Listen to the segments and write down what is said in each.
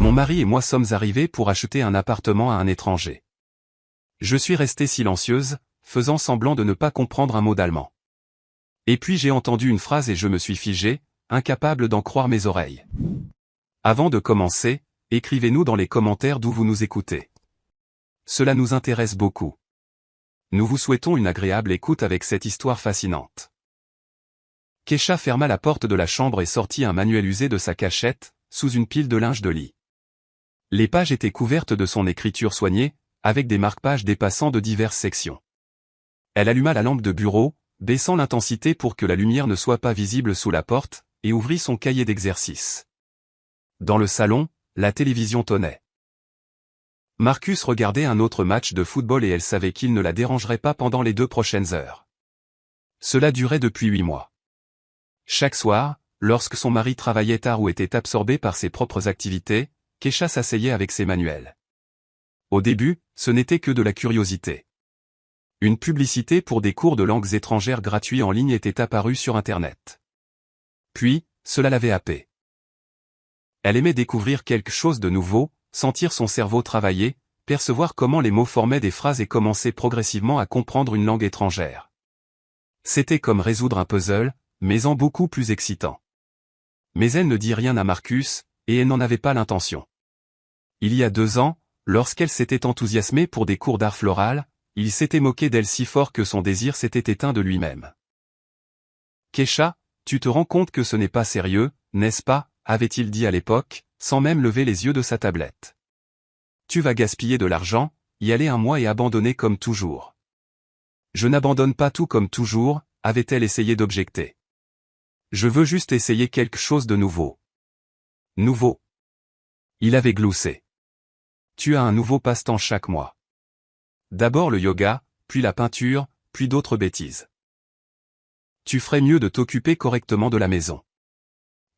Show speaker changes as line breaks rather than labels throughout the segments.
Mon mari et moi sommes arrivés pour acheter un appartement à un étranger. Je suis restée silencieuse, faisant semblant de ne pas comprendre un mot d'allemand. Et puis j'ai entendu une phrase et je me suis figée, incapable d'en croire mes oreilles. Avant de commencer, écrivez-nous dans les commentaires d'où vous nous écoutez. Cela nous intéresse beaucoup. Nous vous souhaitons une agréable écoute avec cette histoire fascinante. Kesha ferma la porte de la chambre et sortit un manuel usé de sa cachette, sous une pile de linge de lit. Les pages étaient couvertes de son écriture soignée, avec des marque-pages dépassant de diverses sections. Elle alluma la lampe de bureau, baissant l'intensité pour que la lumière ne soit pas visible sous la porte, et ouvrit son cahier d'exercice. Dans le salon, la télévision tonnait. Marcus regardait un autre match de football et elle savait qu'il ne la dérangerait pas pendant les 2 prochaines heures. Cela durait depuis 8 mois. Chaque soir, lorsque son mari travaillait tard ou était absorbé par ses propres activités, Kesha s'asseyait avec ses manuels. Au début, ce n'était que de la curiosité. Une publicité pour des cours de langues étrangères gratuits en ligne était apparue sur Internet. Puis, cela l'avait happée. Elle aimait découvrir quelque chose de nouveau, sentir son cerveau travailler, percevoir comment les mots formaient des phrases et commencer progressivement à comprendre une langue étrangère. C'était comme résoudre un puzzle, mais en beaucoup plus excitant. Mais elle ne dit rien à Marcus, et elle n'en avait pas l'intention. Il y a 2 ans, lorsqu'elle s'était enthousiasmée pour des cours d'art floral, il s'était moqué d'elle si fort que son désir s'était éteint de lui-même. « Kesha, tu te rends compte que ce n'est pas sérieux, n'est-ce pas ?» avait-il dit à l'époque, sans même lever les yeux de sa tablette. « Tu vas gaspiller de l'argent, y aller un mois et abandonner comme toujours. »« Je n'abandonne pas tout comme toujours », avait-elle essayé d'objecter. « Je veux juste essayer quelque chose de nouveau. » Nouveau. Il avait gloussé. « Tu as un nouveau passe-temps chaque mois. D'abord le yoga, puis la peinture, puis d'autres bêtises. Tu ferais mieux de t'occuper correctement de la maison. »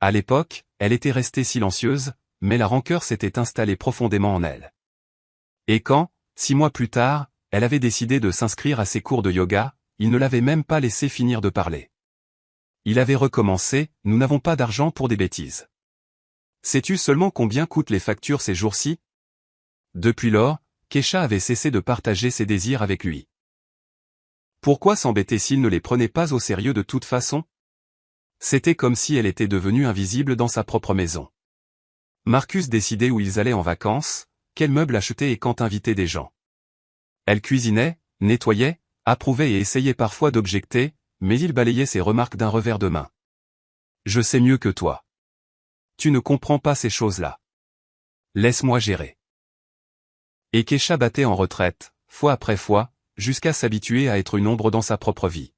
À l'époque, elle était restée silencieuse, mais la rancœur s'était installée profondément en elle. Et quand, 6 mois plus tard, elle avait décidé de s'inscrire à ses cours de yoga, il ne l'avait même pas laissé finir de parler. Il avait recommencé, « Nous n'avons pas d'argent pour des bêtises. Sais-tu seulement combien coûtent les factures ces jours-ci ?» Depuis lors, Kesha avait cessé de partager ses désirs avec lui. Pourquoi s'embêter s'il ne les prenait pas au sérieux de toute façon? C'était comme si elle était devenue invisible dans sa propre maison. Marcus décidait où ils allaient en vacances, quels meubles acheter et quand inviter des gens. Elle cuisinait, nettoyait, approuvait et essayait parfois d'objecter, mais il balayait ses remarques d'un revers de main. « Je sais mieux que toi. Tu ne comprends pas ces choses-là. Laisse-moi gérer. » Et Kesha battait en retraite, fois après fois, jusqu'à s'habituer à être une ombre dans sa propre vie.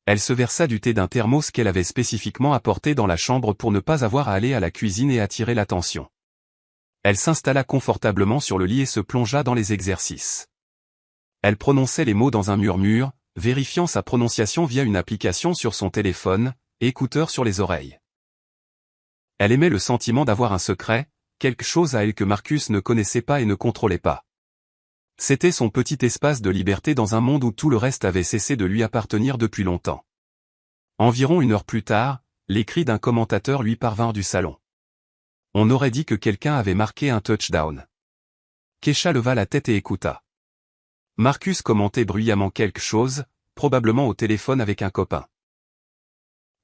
Elle se versa du thé d'un thermos qu'elle avait spécifiquement apporté dans la chambre pour ne pas avoir à aller à la cuisine et attirer l'attention. Elle s'installa confortablement sur le lit et se plongea dans les exercices. Elle prononçait les mots dans un murmure, vérifiant sa prononciation via une application sur son téléphone, écouteurs sur les oreilles. Elle aimait le sentiment d'avoir un secret, quelque chose à elle que Marcus ne connaissait pas et ne contrôlait pas. C'était son petit espace de liberté dans un monde où tout le reste avait cessé de lui appartenir depuis longtemps. Environ 1 heure plus tard, les cris d'un commentateur lui parvinrent du salon. On aurait dit que quelqu'un avait marqué un touchdown. Kesha leva la tête et écouta. Marcus commentait bruyamment quelque chose, probablement au téléphone avec un copain.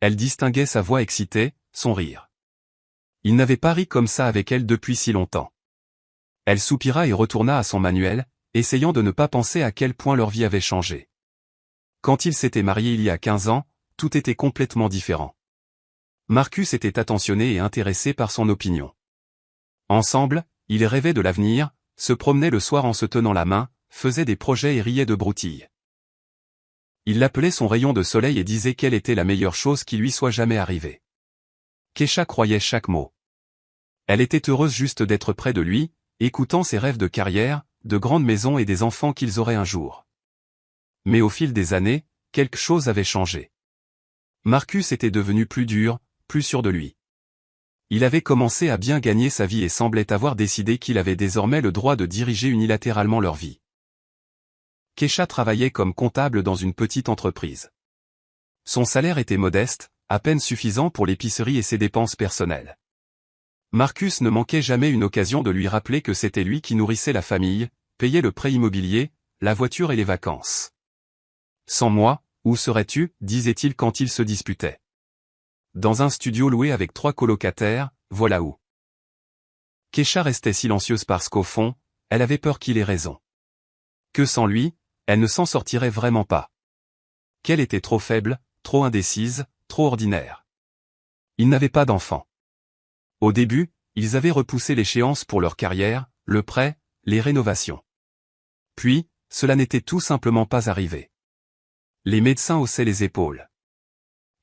Elle distinguait sa voix excitée, son rire. Il n'avait pas ri comme ça avec elle depuis si longtemps. Elle soupira et retourna à son manuel, essayant de ne pas penser à quel point leur vie avait changé. Quand ils s'étaient mariés il y a 15 ans, tout était complètement différent. Marcus était attentionné et intéressé par son opinion. Ensemble, ils rêvaient de l'avenir, se promenaient le soir en se tenant la main, faisaient des projets et riaient de broutilles. Il l'appelait son rayon de soleil et disait quelle était la meilleure chose qui lui soit jamais arrivée. Kesha croyait chaque mot. Elle était heureuse juste d'être près de lui, écoutant ses rêves de carrière, de grandes maisons et des enfants qu'ils auraient un jour. Mais au fil des années, quelque chose avait changé. Marcus était devenu plus dur, plus sûr de lui. Il avait commencé à bien gagner sa vie et semblait avoir décidé qu'il avait désormais le droit de diriger unilatéralement leur vie. Kesha travaillait comme comptable dans une petite entreprise. Son salaire était modeste, à peine suffisant pour l'épicerie et ses dépenses personnelles. Marcus ne manquait jamais une occasion de lui rappeler que c'était lui qui nourrissait la famille, payait le prêt immobilier, la voiture et les vacances. Sans moi, où serais-tu, disait-il quand ils se disputaient. Dans un studio loué avec 3 colocataires, voilà où. Kesha restait silencieuse parce qu'au fond, elle avait peur qu'il ait raison. Que sans lui, elle ne s'en sortirait vraiment pas. Qu'elle était trop faible, trop indécise, trop ordinaire. Ils n'avaient pas d'enfants. Au début, ils avaient repoussé l'échéance pour leur carrière, le prêt, les rénovations. Puis, cela n'était tout simplement pas arrivé. Les médecins haussaient les épaules.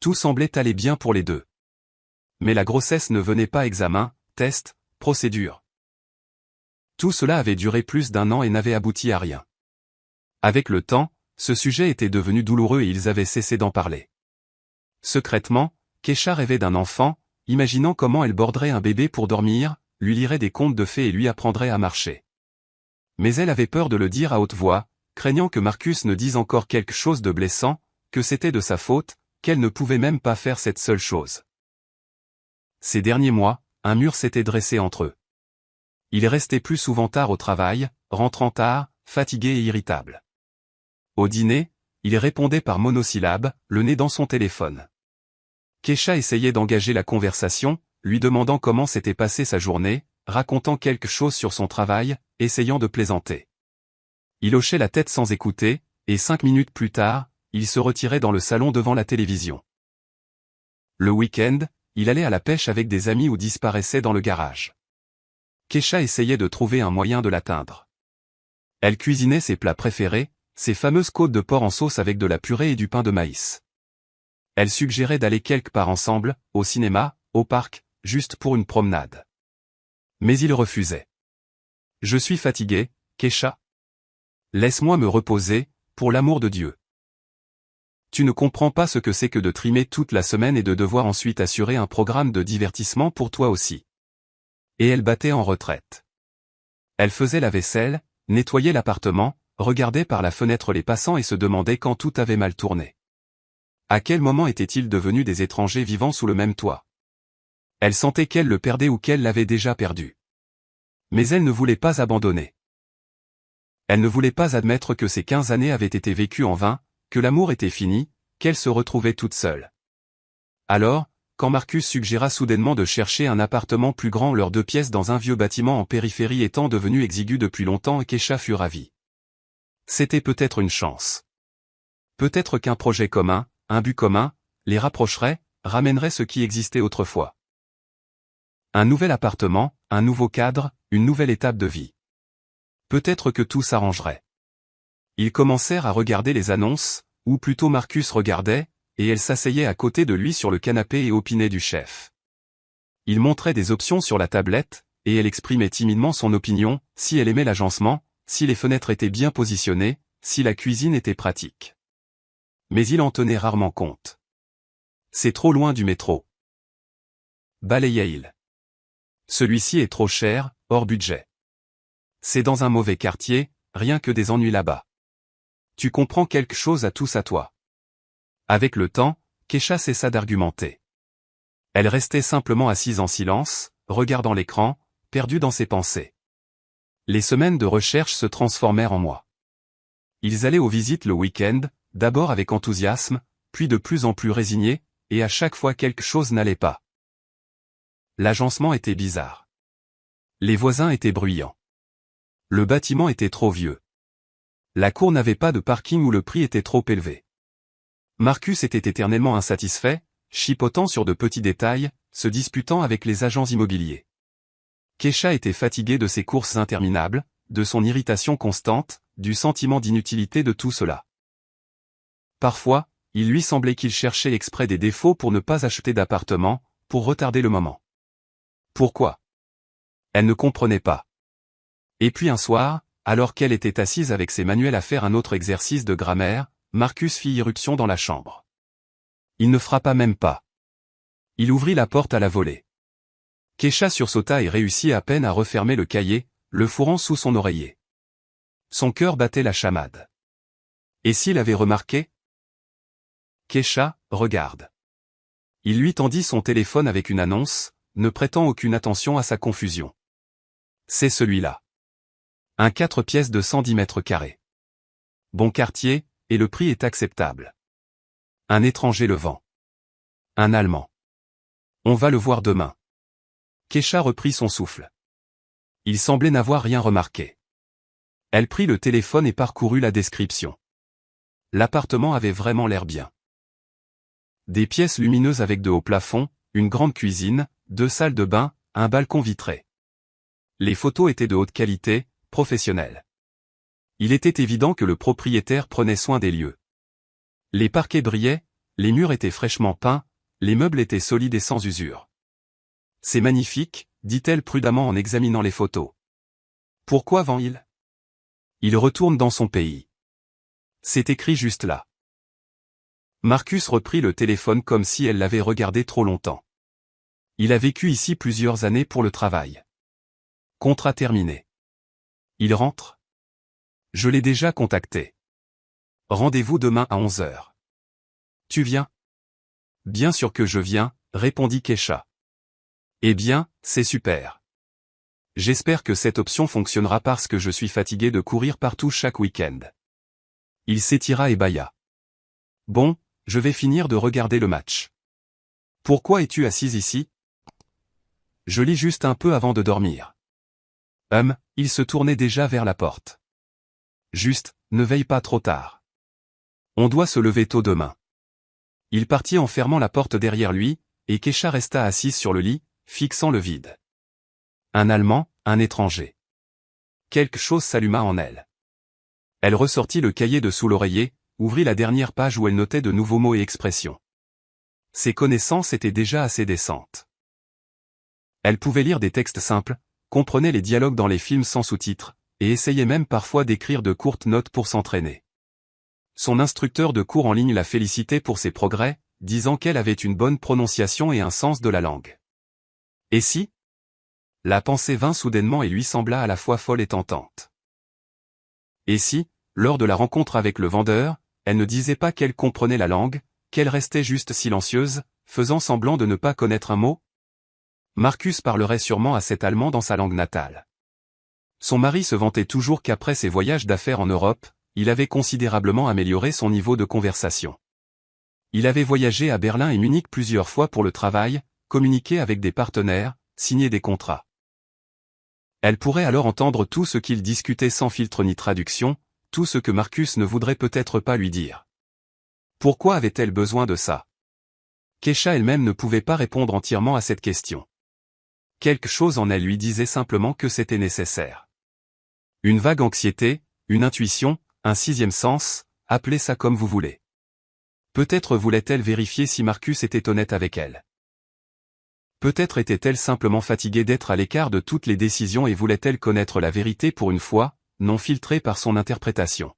Tout semblait aller bien pour les deux. Mais la grossesse ne venait pas examen, test, procédure. Tout cela avait duré plus d'1 an et n'avait abouti à rien. Avec le temps, ce sujet était devenu douloureux et ils avaient cessé d'en parler. Secrètement, Kesha rêvait d'un enfant, imaginant comment elle borderait un bébé pour dormir, lui lirait des contes de fées et lui apprendrait à marcher. Mais elle avait peur de le dire à haute voix, craignant que Marcus ne dise encore quelque chose de blessant, que c'était de sa faute, qu'elle ne pouvait même pas faire cette seule chose. Ces derniers mois, un mur s'était dressé entre eux. Il restait plus souvent tard au travail, rentrant tard, fatigué et irritable. Au dîner, il répondait par monosyllabes, le nez dans son téléphone. Kesha essayait d'engager la conversation, lui demandant comment s'était passée sa journée, racontant quelque chose sur son travail, essayant de plaisanter. Il hochait la tête sans écouter, et 5 minutes plus tard, il se retirait dans le salon devant la télévision. Le week-end, il allait à la pêche avec des amis ou disparaissait dans le garage. Kesha essayait de trouver un moyen de l'atteindre. Elle cuisinait ses plats préférés, ses fameuses côtes de porc en sauce avec de la purée et du pain de maïs. Elle suggérait d'aller quelque part ensemble, au cinéma, au parc, juste pour une promenade. Mais il refusait. « Je suis fatigué, Kesha. Laisse-moi me reposer, pour l'amour de Dieu. Tu ne comprends pas ce que c'est que de trimer toute la semaine et de devoir ensuite assurer un programme de divertissement pour toi aussi. » Et elle battait en retraite. Elle faisait la vaisselle, nettoyait l'appartement, regardait par la fenêtre les passants et se demandait quand tout avait mal tourné. À quel moment étaient-ils devenus des étrangers vivant sous le même toit? Elle sentait qu'elle le perdait ou qu'elle l'avait déjà perdu. Mais elle ne voulait pas abandonner. Elle ne voulait pas admettre que ces 15 années avaient été vécues en vain, que l'amour était fini, qu'elle se retrouvait toute seule. Alors, quand Marcus suggéra soudainement de chercher un appartement plus grand, leurs 2 pièces dans un vieux bâtiment en périphérie étant devenu exigu depuis longtemps, Kesha fut ravie. C'était peut-être une chance. Peut-être qu'un projet commun, un but commun, les rapprocherait, ramènerait ce qui existait autrefois. Un nouvel appartement, un nouveau cadre, une nouvelle étape de vie. Peut-être que tout s'arrangerait. Ils commencèrent à regarder les annonces, ou plutôt Marcus regardait, et elle s'asseyait à côté de lui sur le canapé et opinait du chef. Il montrait des options sur la tablette, et elle exprimait timidement son opinion, si elle aimait l'agencement, si les fenêtres étaient bien positionnées, si la cuisine était pratique. Mais il en tenait rarement compte. C'est trop loin du métro. Balayait-il. Celui-ci est trop cher, hors budget. C'est dans un mauvais quartier, rien que des ennuis là-bas. Tu comprends quelque chose à tous à toi. Avec le temps, Kesha cessa d'argumenter. Elle restait simplement assise en silence, regardant l'écran, perdue dans ses pensées. Les semaines de recherche se transformèrent en mois. Ils allaient aux visites le week-end, d'abord avec enthousiasme, puis de plus en plus résignés, et à chaque fois quelque chose n'allait pas. L'agencement était bizarre. Les voisins étaient bruyants. Le bâtiment était trop vieux. La cour n'avait pas de parking ou le prix était trop élevé. Marcus était éternellement insatisfait, chipotant sur de petits détails, se disputant avec les agents immobiliers. Kesha était fatiguée de ses courses interminables, de son irritation constante, du sentiment d'inutilité de tout cela. Parfois, il lui semblait qu'il cherchait exprès des défauts pour ne pas acheter d'appartement, pour retarder le moment. Pourquoi? Elle ne comprenait pas. Et puis un soir, alors qu'elle était assise avec ses manuels à faire un autre exercice de grammaire, Marcus fit irruption dans la chambre. Il ne frappa même pas. Il ouvrit la porte à la volée. Kesha sursauta et réussit à peine à refermer le cahier, le fourrant sous son oreiller. Son cœur battait la chamade. Et s'il avait remarqué? Kesha, regarde. Il lui tendit son téléphone avec une annonce, ne prêtant aucune attention à sa confusion. C'est celui-là. Un 4 pièces de 110 mètres carrés. Bon quartier, et le prix est acceptable. Un étranger le vend. Un Allemand. On va le voir demain. Kesha reprit son souffle. Il semblait n'avoir rien remarqué. Elle prit le téléphone et parcourut la description. L'appartement avait vraiment l'air bien. Des pièces lumineuses avec de hauts plafonds, une grande cuisine, 2 salles de bain, un balcon vitré. Les photos étaient de haute qualité, professionnelles. Il était évident que le propriétaire prenait soin des lieux. Les parquets brillaient, les murs étaient fraîchement peints, les meubles étaient solides et sans usure. C'est magnifique, dit-elle prudemment en examinant les photos. Pourquoi vend-il? Il retourne dans son pays. C'est écrit juste là. Marcus reprit le téléphone comme si elle l'avait regardé trop longtemps. Il a vécu ici plusieurs années pour le travail. Contrat terminé. Il rentre? Je l'ai déjà contacté. Rendez-vous demain à 11h. Tu viens? Bien sûr que je viens, répondit Kesha. Eh bien, c'est super. J'espère que cette option fonctionnera parce que je suis fatigué de courir partout chaque week-end. Il s'étira et bâilla. Bon, je vais finir de regarder le match. Pourquoi es-tu assise ici? Je lis juste un peu avant de dormir. Il se tournait déjà vers la porte. Juste, ne veille pas trop tard. On doit se lever tôt demain. Il partit en fermant la porte derrière lui, et Kesha resta assise sur le lit, fixant le vide. Un Allemand, un étranger. Quelque chose s'alluma en elle. Elle ressortit le cahier de sous l'oreiller, ouvrit la dernière page où elle notait de nouveaux mots et expressions. Ses connaissances étaient déjà assez décentes. Elle pouvait lire des textes simples, comprenait les dialogues dans les films sans sous-titres, et essayait même parfois d'écrire de courtes notes pour s'entraîner. Son instructeur de cours en ligne la félicitait pour ses progrès, disant qu'elle avait une bonne prononciation et un sens de la langue. Et si? La pensée vint soudainement et lui sembla à la fois folle et tentante. Et si, lors de la rencontre avec le vendeur, elle ne disait pas qu'elle comprenait la langue, qu'elle restait juste silencieuse, faisant semblant de ne pas connaître un mot? Marcus parlerait sûrement à cet Allemand dans sa langue natale. Son mari se vantait toujours qu'après ses voyages d'affaires en Europe, il avait considérablement amélioré son niveau de conversation. Il avait voyagé à Berlin et Munich plusieurs fois pour le travail, communiqué avec des partenaires, signé des contrats. Elle pourrait alors entendre tout ce qu'ils discutaient sans filtre ni traduction, tout ce que Marcus ne voudrait peut-être pas lui dire. Pourquoi avait-elle besoin de ça? Kesha elle-même ne pouvait pas répondre entièrement à cette question. Quelque chose en elle lui disait simplement que c'était nécessaire. Une vague anxiété, une intuition, un sixième sens, appelez ça comme vous voulez. Peut-être voulait-elle vérifier si Marcus était honnête avec elle. Peut-être était-elle simplement fatiguée d'être à l'écart de toutes les décisions et voulait-elle connaître la vérité pour une fois, non filtrée par son interprétation.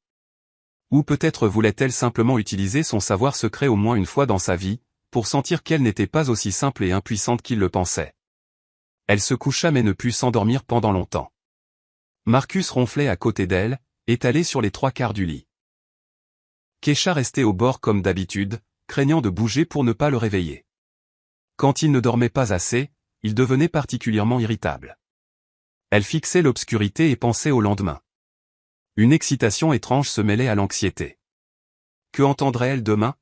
Ou peut-être voulait-elle simplement utiliser son savoir secret au moins une fois dans sa vie, pour sentir qu'elle n'était pas aussi simple et impuissante qu'il le pensait. Elle se coucha mais ne put s'endormir pendant longtemps. Marcus ronflait à côté d'elle, étalé sur les 3/4 du lit. Kesha restait au bord comme d'habitude, craignant de bouger pour ne pas le réveiller. Quand il ne dormait pas assez, il devenait particulièrement irritable. Elle fixait l'obscurité et pensait au lendemain. Une excitation étrange se mêlait à l'anxiété. Que entendrait-elle demain?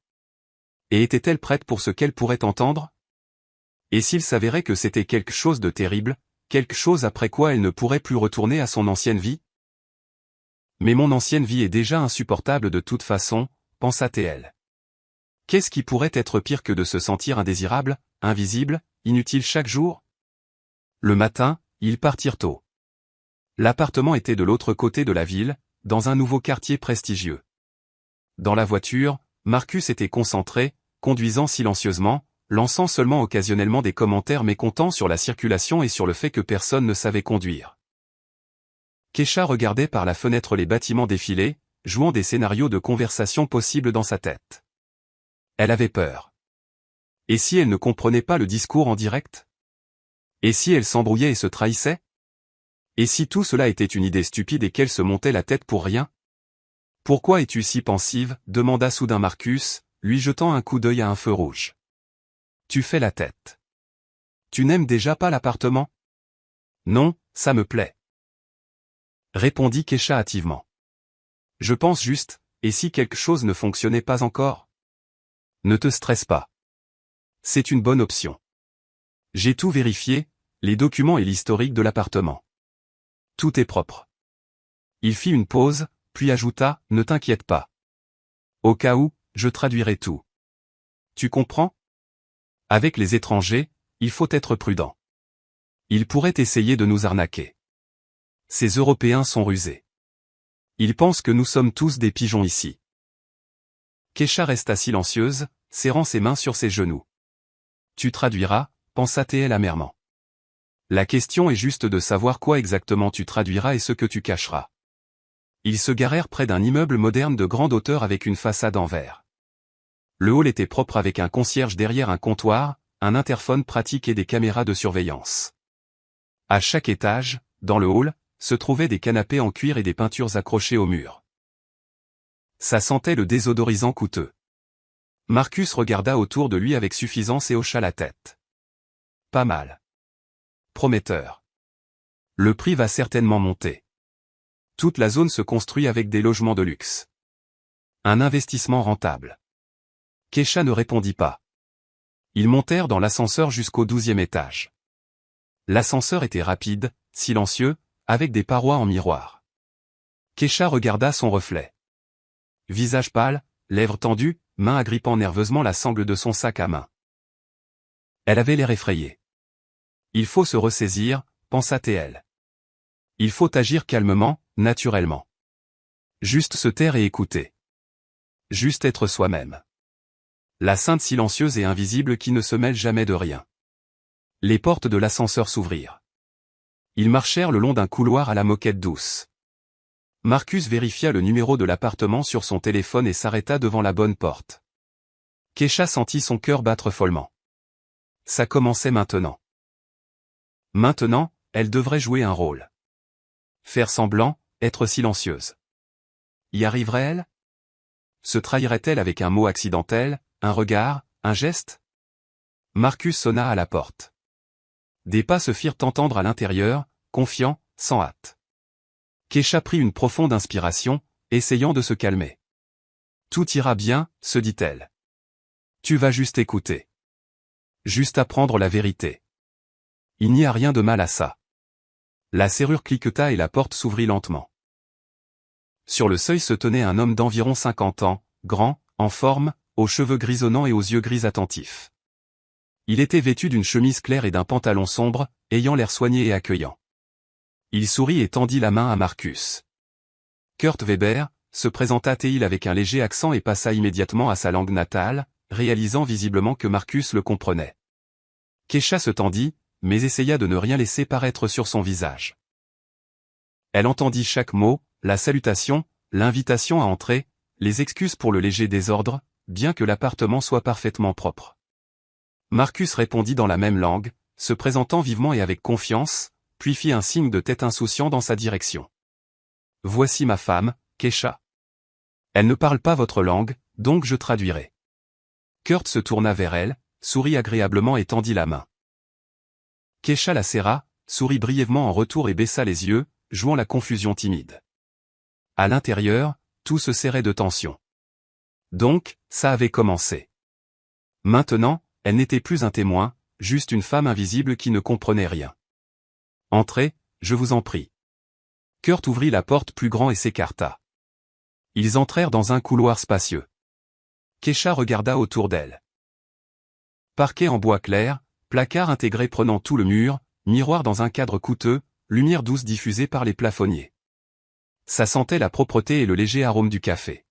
Et était-elle prête pour ce qu'elle pourrait entendre? Et s'il s'avérait que c'était quelque chose de terrible, quelque chose après quoi elle ne pourrait plus retourner à son ancienne vie? Mais mon ancienne vie est déjà insupportable de toute façon, pensa-t-elle. Qu'est-ce qui pourrait être pire que de se sentir indésirable, invisible, inutile chaque jour? Le matin, ils partirent tôt. L'appartement était de l'autre côté de la ville, dans un nouveau quartier prestigieux. Dans la voiture, Marcus était concentré, conduisant silencieusement, lançant seulement occasionnellement des commentaires mécontents sur la circulation et sur le fait que personne ne savait conduire. Kesha regardait par la fenêtre les bâtiments défiler, jouant des scénarios de conversation possibles dans sa tête. Elle avait peur. Et si elle ne comprenait pas le discours en direct? Et si elle s'embrouillait et se trahissait? Et si tout cela était une idée stupide et qu'elle se montait la tête pour rien? Pourquoi es-tu si pensive? Demanda soudain Marcus, lui jetant un coup d'œil à un feu rouge. Tu fais la tête. Tu n'aimes déjà pas l'appartement? Non, ça me plaît. Répondit Kesha hâtivement. Je pense juste, et si quelque chose ne fonctionnait pas encore? Ne te stresse pas. C'est une bonne option. J'ai tout vérifié, les documents et l'historique de l'appartement. Tout est propre. Il fit une pause, puis ajouta, ne t'inquiète pas. Au cas où, je traduirai tout. Tu comprends? Avec les étrangers, il faut être prudent. Ils pourraient essayer de nous arnaquer. Ces Européens sont rusés. Ils pensent que nous sommes tous des pigeons ici. Kesha resta silencieuse, serrant ses mains sur ses genoux. Tu traduiras, pensa-t-elle amèrement. La question est juste de savoir quoi exactement tu traduiras et ce que tu cacheras. Ils se garèrent près d'un immeuble moderne de grande hauteur avec une façade en verre. Le hall était propre avec un concierge derrière un comptoir, un interphone pratique et des caméras de surveillance. À chaque étage, dans le hall, se trouvaient des canapés en cuir et des peintures accrochées au mur. Ça sentait le désodorisant coûteux. Marcus regarda autour de lui avec suffisance et hocha la tête. Pas mal. Prometteur. Le prix va certainement monter. Toute la zone se construit avec des logements de luxe. Un investissement rentable. Kesha ne répondit pas. Ils montèrent dans l'ascenseur jusqu'au 12e étage. L'ascenseur était rapide, silencieux, avec des parois en miroir. Kesha regarda son reflet. Visage pâle, lèvres tendues, mains agrippant nerveusement la sangle de son sac à main. Elle avait l'air effrayée. Il faut se ressaisir, pensa-t-elle. Il faut agir calmement, naturellement. Juste se taire et écouter. Juste être soi-même. La sainte silencieuse et invisible qui ne se mêle jamais de rien. Les portes de l'ascenseur s'ouvrirent. Ils marchèrent le long d'un couloir à la moquette douce. Marcus vérifia le numéro de l'appartement sur son téléphone et s'arrêta devant la bonne porte. Kesha sentit son cœur battre follement. Ça commençait maintenant. Maintenant, elle devrait jouer un rôle. Faire semblant, être silencieuse. Y arriverait-elle? Se trahirait-elle avec un mot accidentel, un regard, un geste? Marcus sonna à la porte. Des pas se firent entendre à l'intérieur, confiants, sans hâte. Kesha prit une profonde inspiration, essayant de se calmer. Tout ira bien, se dit-elle. Tu vas juste écouter. Juste apprendre la vérité. Il n'y a rien de mal à ça. La serrure cliqueta et la porte s'ouvrit lentement. Sur le seuil se tenait un homme d'environ 50 ans, grand, en forme, aux cheveux grisonnants et aux yeux gris attentifs. Il était vêtu d'une chemise claire et d'un pantalon sombre, ayant l'air soigné et accueillant. Il sourit et tendit la main à Marcus. Kurt Weber, se présenta-t-il avec un léger accent et passa immédiatement à sa langue natale, réalisant visiblement que Marcus le comprenait. Kesha se tendit, mais essaya de ne rien laisser paraître sur son visage. Elle entendit chaque mot, la salutation, l'invitation à entrer, les excuses pour le léger désordre, bien que l'appartement soit parfaitement propre. Marcus répondit dans la même langue, se présentant vivement et avec confiance, puis fit un signe de tête insouciant dans sa direction. « Voici ma femme, Kesha. Elle ne parle pas votre langue, donc je traduirai. » Kurt se tourna vers elle, sourit agréablement et tendit la main. Kesha la serra, sourit brièvement en retour et baissa les yeux, jouant la confusion timide. À l'intérieur, tout se serrait de tension. Donc, ça avait commencé. Maintenant, elle n'était plus un témoin, juste une femme invisible qui ne comprenait rien. « Entrez, je vous en prie. » Kurt ouvrit la porte plus grand et s'écarta. Ils entrèrent dans un couloir spacieux. Kesha regarda autour d'elle. Parquet en bois clair, placard intégré prenant tout le mur, miroir dans un cadre coûteux, lumière douce diffusée par les plafonniers. Ça sentait la propreté et le léger arôme du café.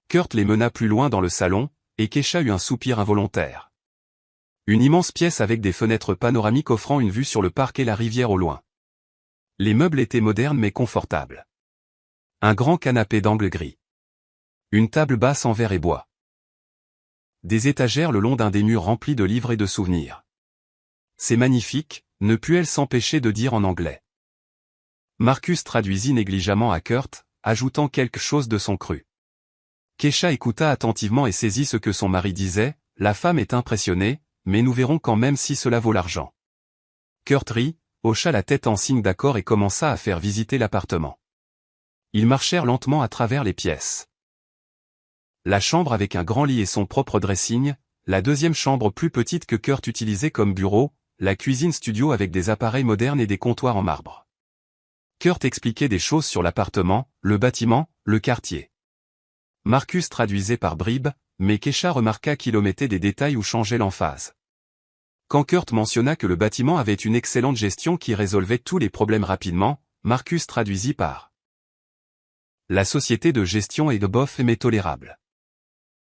Kurt les mena plus loin dans le salon, et Kesha eut un soupir involontaire. Une immense pièce avec des fenêtres panoramiques offrant une vue sur le parc et la rivière au loin. Les meubles étaient modernes mais confortables. Un grand canapé d'angle gris. Une table basse en verre et bois. Des étagères le long d'un des murs remplis de livres et de souvenirs. C'est magnifique, ne put-elle s'empêcher de dire en anglais. Marcus traduisit négligemment à Kurt, ajoutant quelque chose de son cru. Kesha écouta attentivement et saisit ce que son mari disait, la femme est impressionnée, mais nous verrons quand même si cela vaut l'argent. Kurt rit, hocha la tête en signe d'accord et commença à faire visiter l'appartement. Ils marchèrent lentement à travers les pièces. La chambre avec un grand lit et son propre dressing, la deuxième chambre plus petite que Kurt utilisait comme bureau, la cuisine studio avec des appareils modernes et des comptoirs en marbre. Kurt expliquait des choses sur l'appartement, le bâtiment, le quartier. Marcus traduisait par bribes, mais Kesha remarqua qu'il omettait des détails ou changeait l'emphase. Quand Kurt mentionna que le bâtiment avait une excellente gestion qui résolvait tous les problèmes rapidement, Marcus traduisit par la société de gestion et de bof est tolérable.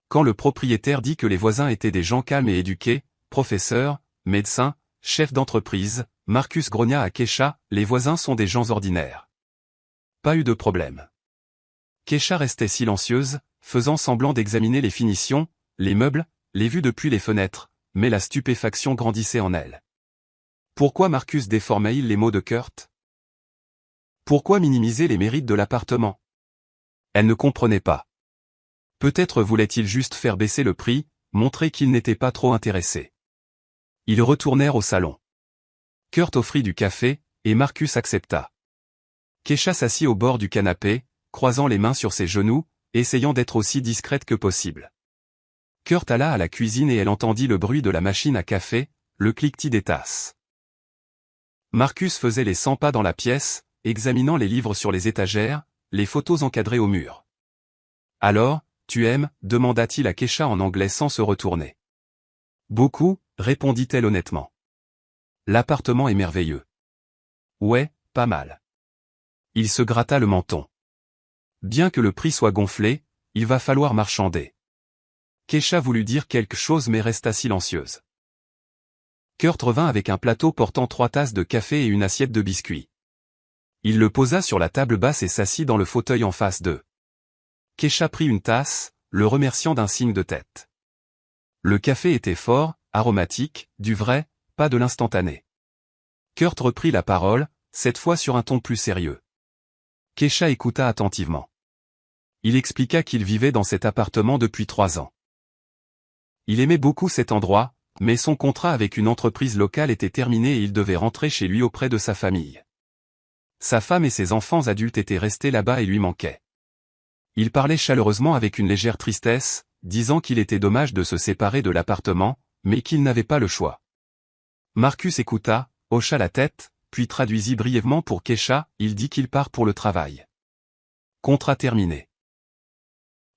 Quand le propriétaire dit que les voisins étaient des gens calmes et éduqués, professeurs, médecins, chefs d'entreprise, Marcus grogna à Kesha, les voisins sont des gens ordinaires. Pas eu de problème. Kesha restait silencieuse, faisant semblant d'examiner les finitions, les meubles, les vues depuis les fenêtres, mais la stupéfaction grandissait en elle. Pourquoi Marcus déformait-il les mots de Kurt? Pourquoi minimiser les mérites de l'appartement? Elle ne comprenait pas. Peut-être voulait-il juste faire baisser le prix, montrer qu'il n'était pas trop intéressé. Ils retournèrent au salon. Kurt offrit du café, et Marcus accepta. Kesha s'assit au bord du canapé, croisant les mains sur ses genoux, essayant d'être aussi discrète que possible. Kurt alla à la cuisine et elle entendit le bruit de la machine à café, le cliquetis des tasses. Marcus faisait les 100 pas dans la pièce, examinant les livres sur les étagères, les photos encadrées au mur. « Alors, tu aimes » demanda-t-il à Kesha en anglais sans se retourner. « Beaucoup » répondit-elle honnêtement. « L'appartement est merveilleux. »« Ouais, pas mal. » Il se gratta le menton. « Bien que le prix soit gonflé, il va falloir marchander. » Kesha voulut dire quelque chose mais resta silencieuse. Kurt revint avec un plateau portant 3 tasses de café et une assiette de biscuits. Il le posa sur la table basse et s'assit dans le fauteuil en face d'eux. Kesha prit une tasse, le remerciant d'un signe de tête. Le café était fort, aromatique, du vrai, pas de l'instantané. Kurt reprit la parole, cette fois sur un ton plus sérieux. Kesha écouta attentivement. Il expliqua qu'il vivait dans cet appartement depuis 3 ans. Il aimait beaucoup cet endroit, mais son contrat avec une entreprise locale était terminé et il devait rentrer chez lui auprès de sa famille. Sa femme et ses enfants adultes étaient restés là-bas et lui manquaient. Il parlait chaleureusement avec une légère tristesse, disant qu'il était dommage de se séparer de l'appartement, mais qu'il n'avait pas le choix. Marcus écouta, hocha la tête, puis traduisit brièvement pour Kesha, il dit qu'il part pour le travail. Contrat terminé.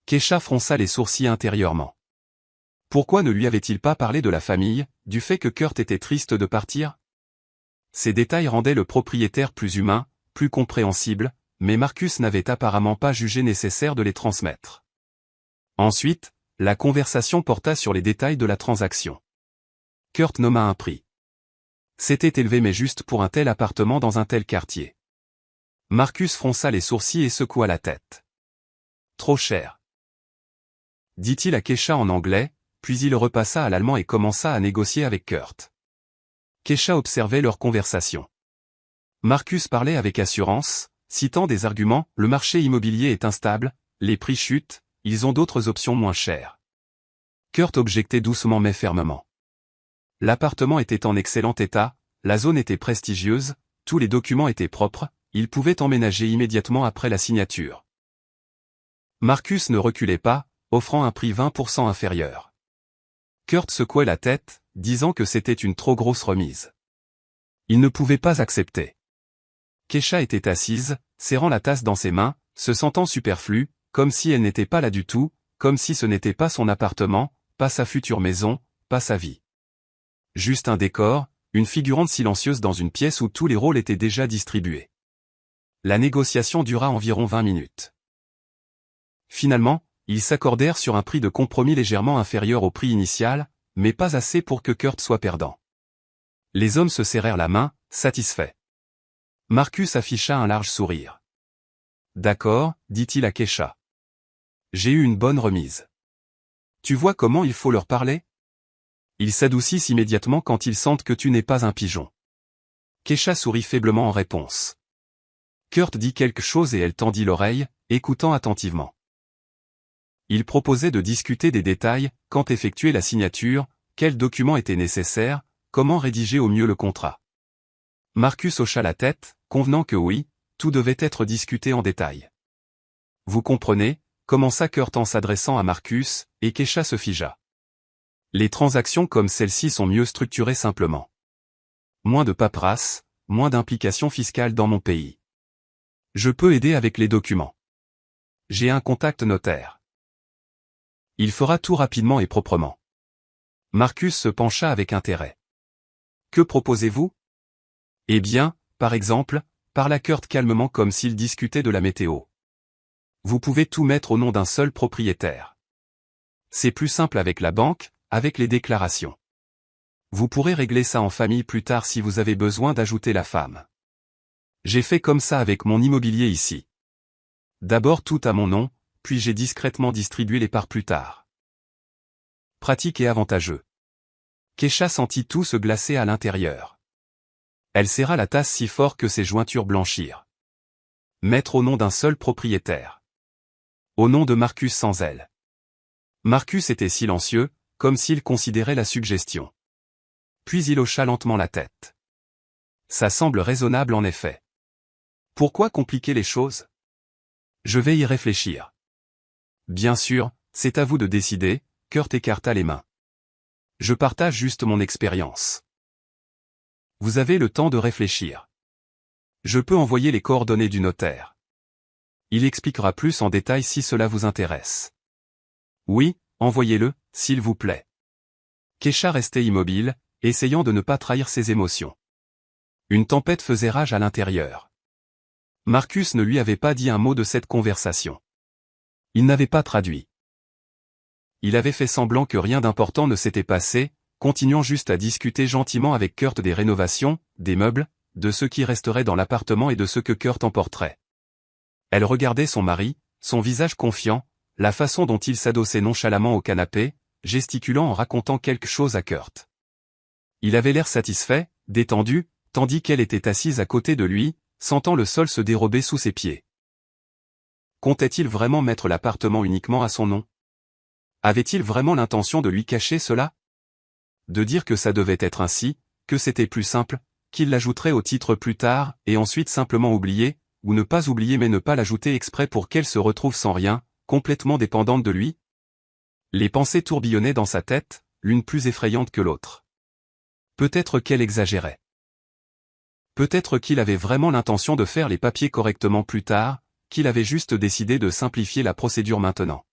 Kesha fronça les sourcils intérieurement. Pourquoi ne lui avait-il pas parlé de la famille, du fait que Kurt était triste de partir? Ces détails rendaient le propriétaire plus humain, plus compréhensible, mais Marcus n'avait apparemment pas jugé nécessaire de les transmettre. Ensuite, la conversation porta sur les détails de la transaction. Kurt nomma un prix. C'était élevé mais juste pour un tel appartement dans un tel quartier. Marcus fronça les sourcils et secoua la tête. Trop cher. Dit-il à Kesha en anglais, puis il repassa à l'allemand et commença à négocier avec Kurt. Kesha observait leur conversation. Marcus parlait avec assurance, citant des arguments, le marché immobilier est instable, les prix chutent, ils ont d'autres options moins chères. Kurt objectait doucement mais fermement. L'appartement était en excellent état, la zone était prestigieuse, tous les documents étaient propres, il pouvait emménager immédiatement après la signature. Marcus ne reculait pas, offrant un prix 20% inférieur. Kurt secouait la tête, disant que c'était une trop grosse remise. Il ne pouvait pas accepter. Kesha était assise, serrant la tasse dans ses mains, se sentant superflue, comme si elle n'était pas là du tout, comme si ce n'était pas son appartement, pas sa future maison, pas sa vie. Juste un décor, une figurante silencieuse dans une pièce où tous les rôles étaient déjà distribués. La négociation dura environ 20 minutes. Finalement, ils s'accordèrent sur un prix de compromis légèrement inférieur au prix initial, mais pas assez pour que Kurt soit perdant. Les hommes se serrèrent la main, satisfaits. Marcus afficha un large sourire. « D'accord, dit-il à Kesha. J'ai eu une bonne remise. Tu vois comment il faut leur parler? Ils s'adoucissent immédiatement quand ils sentent que tu n'es pas un pigeon. » Kesha sourit faiblement en réponse. Kurt dit quelque chose et elle tendit l'oreille, écoutant attentivement. Il proposait de discuter des détails, quand effectuer la signature, quels documents étaient nécessaires, comment rédiger au mieux le contrat. Marcus hocha la tête, convenant que oui, tout devait être discuté en détail. Vous comprenez, commença Kurt en s'adressant à Marcus, et Keisha se figea. Les transactions comme celle-ci sont mieux structurées simplement. Moins de paperasse, moins d'implications fiscales dans mon pays. Je peux aider avec les documents. J'ai un contact notaire. Il fera tout rapidement et proprement. Marcus se pencha avec intérêt. Que proposez-vous? Eh bien, par exemple, parla Kurt calmement comme s'il discutait de la météo. Vous pouvez tout mettre au nom d'un seul propriétaire. C'est plus simple avec la banque, avec les déclarations. Vous pourrez régler ça en famille plus tard si vous avez besoin d'ajouter la femme. J'ai fait comme ça avec mon immobilier ici. D'abord tout à mon nom, puis j'ai discrètement distribué les parts plus tard. Pratique et avantageux. Keisha sentit tout se glacer à l'intérieur. Elle serra la tasse si fort que ses jointures blanchirent. Mettre au nom d'un seul propriétaire. Au nom de Marcus sans elle. Marcus était silencieux, comme s'il considérait la suggestion. Puis il hocha lentement la tête. Ça semble raisonnable en effet. Pourquoi compliquer les choses? Je vais y réfléchir. Bien sûr, c'est à vous de décider, Kurt écarta les mains. Je partage juste mon expérience. Vous avez le temps de réfléchir. Je peux envoyer les coordonnées du notaire. Il expliquera plus en détail si cela vous intéresse. Oui, envoyez-le, s'il vous plaît. Keisha restait immobile, essayant de ne pas trahir ses émotions. Une tempête faisait rage à l'intérieur. Marcus ne lui avait pas dit un mot de cette conversation. Il n'avait pas traduit. Il avait fait semblant que rien d'important ne s'était passé, continuant juste à discuter gentiment avec Kurt des rénovations, des meubles, de ce qui resterait dans l'appartement et de ce que Kurt emporterait. Elle regardait son mari, son visage confiant, la façon dont il s'adossait nonchalamment au canapé, gesticulant en racontant quelque chose à Kurt. Il avait l'air satisfait, détendu, tandis qu'elle était assise à côté de lui, sentant le sol se dérober sous ses pieds. Comptait-il vraiment mettre l'appartement uniquement à son nom? Avait-il vraiment l'intention de lui cacher cela? De dire que ça devait être ainsi, que c'était plus simple, qu'il l'ajouterait au titre plus tard, et ensuite simplement oublier, ou ne pas oublier mais ne pas l'ajouter exprès pour qu'elle se retrouve sans rien, complètement dépendante de lui? Les pensées tourbillonnaient dans sa tête, l'une plus effrayante que l'autre. Peut-être qu'elle exagérait. Peut-être qu'il avait vraiment l'intention de faire les papiers correctement plus tard, qu'il avait juste décidé de simplifier la procédure maintenant.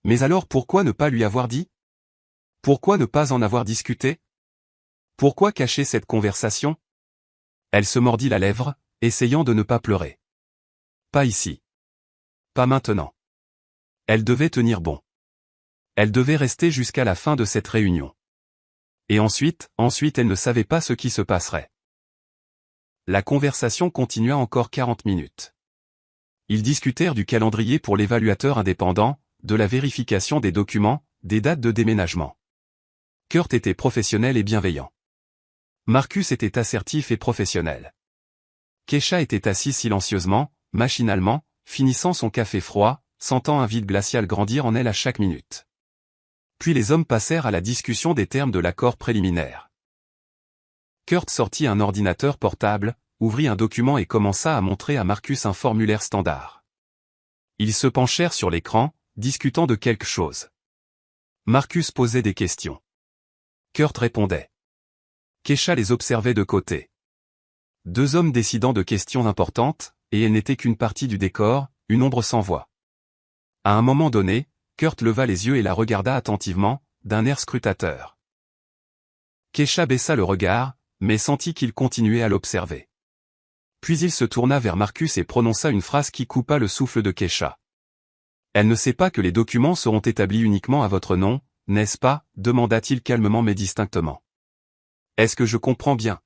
Mais alors pourquoi ne pas lui avoir dit? Pourquoi ne pas en avoir discuté? Pourquoi cacher cette conversation? Elle se mordit la lèvre, essayant de ne pas pleurer. Pas ici. Pas maintenant. Elle devait tenir bon. Elle devait rester jusqu'à la fin de cette réunion. Et ensuite elle ne savait pas ce qui se passerait. La conversation continua encore 40 minutes. Ils discutèrent du calendrier pour l'évaluateur indépendant, de la vérification des documents, des dates de déménagement. Kurt était professionnel et bienveillant. Marcus était assertif et professionnel. Keisha était assise silencieusement, machinalement, finissant son café froid, sentant un vide glacial grandir en elle à chaque minute. Puis les hommes passèrent à la discussion des termes de l'accord préliminaire. Kurt sortit un ordinateur portable, ouvrit un document et commença à montrer à Marcus un formulaire standard. Ils se penchèrent sur l'écran, discutant de quelque chose. Marcus posait des questions. Kurt répondait. Keisha les observait de côté. Deux hommes décidant de questions importantes, et elle n'était qu'une partie du décor, une ombre sans voix. À un moment donné, Kurt leva les yeux et la regarda attentivement, d'un air scrutateur. Keisha baissa le regard, mais sentit qu'il continuait à l'observer. Puis il se tourna vers Marcus et prononça une phrase qui coupa le souffle de Keisha. Elle ne sait pas que les documents seront établis uniquement à votre nom, n'est-ce pas? Demanda-t-il calmement mais distinctement. Est-ce que je comprends bien?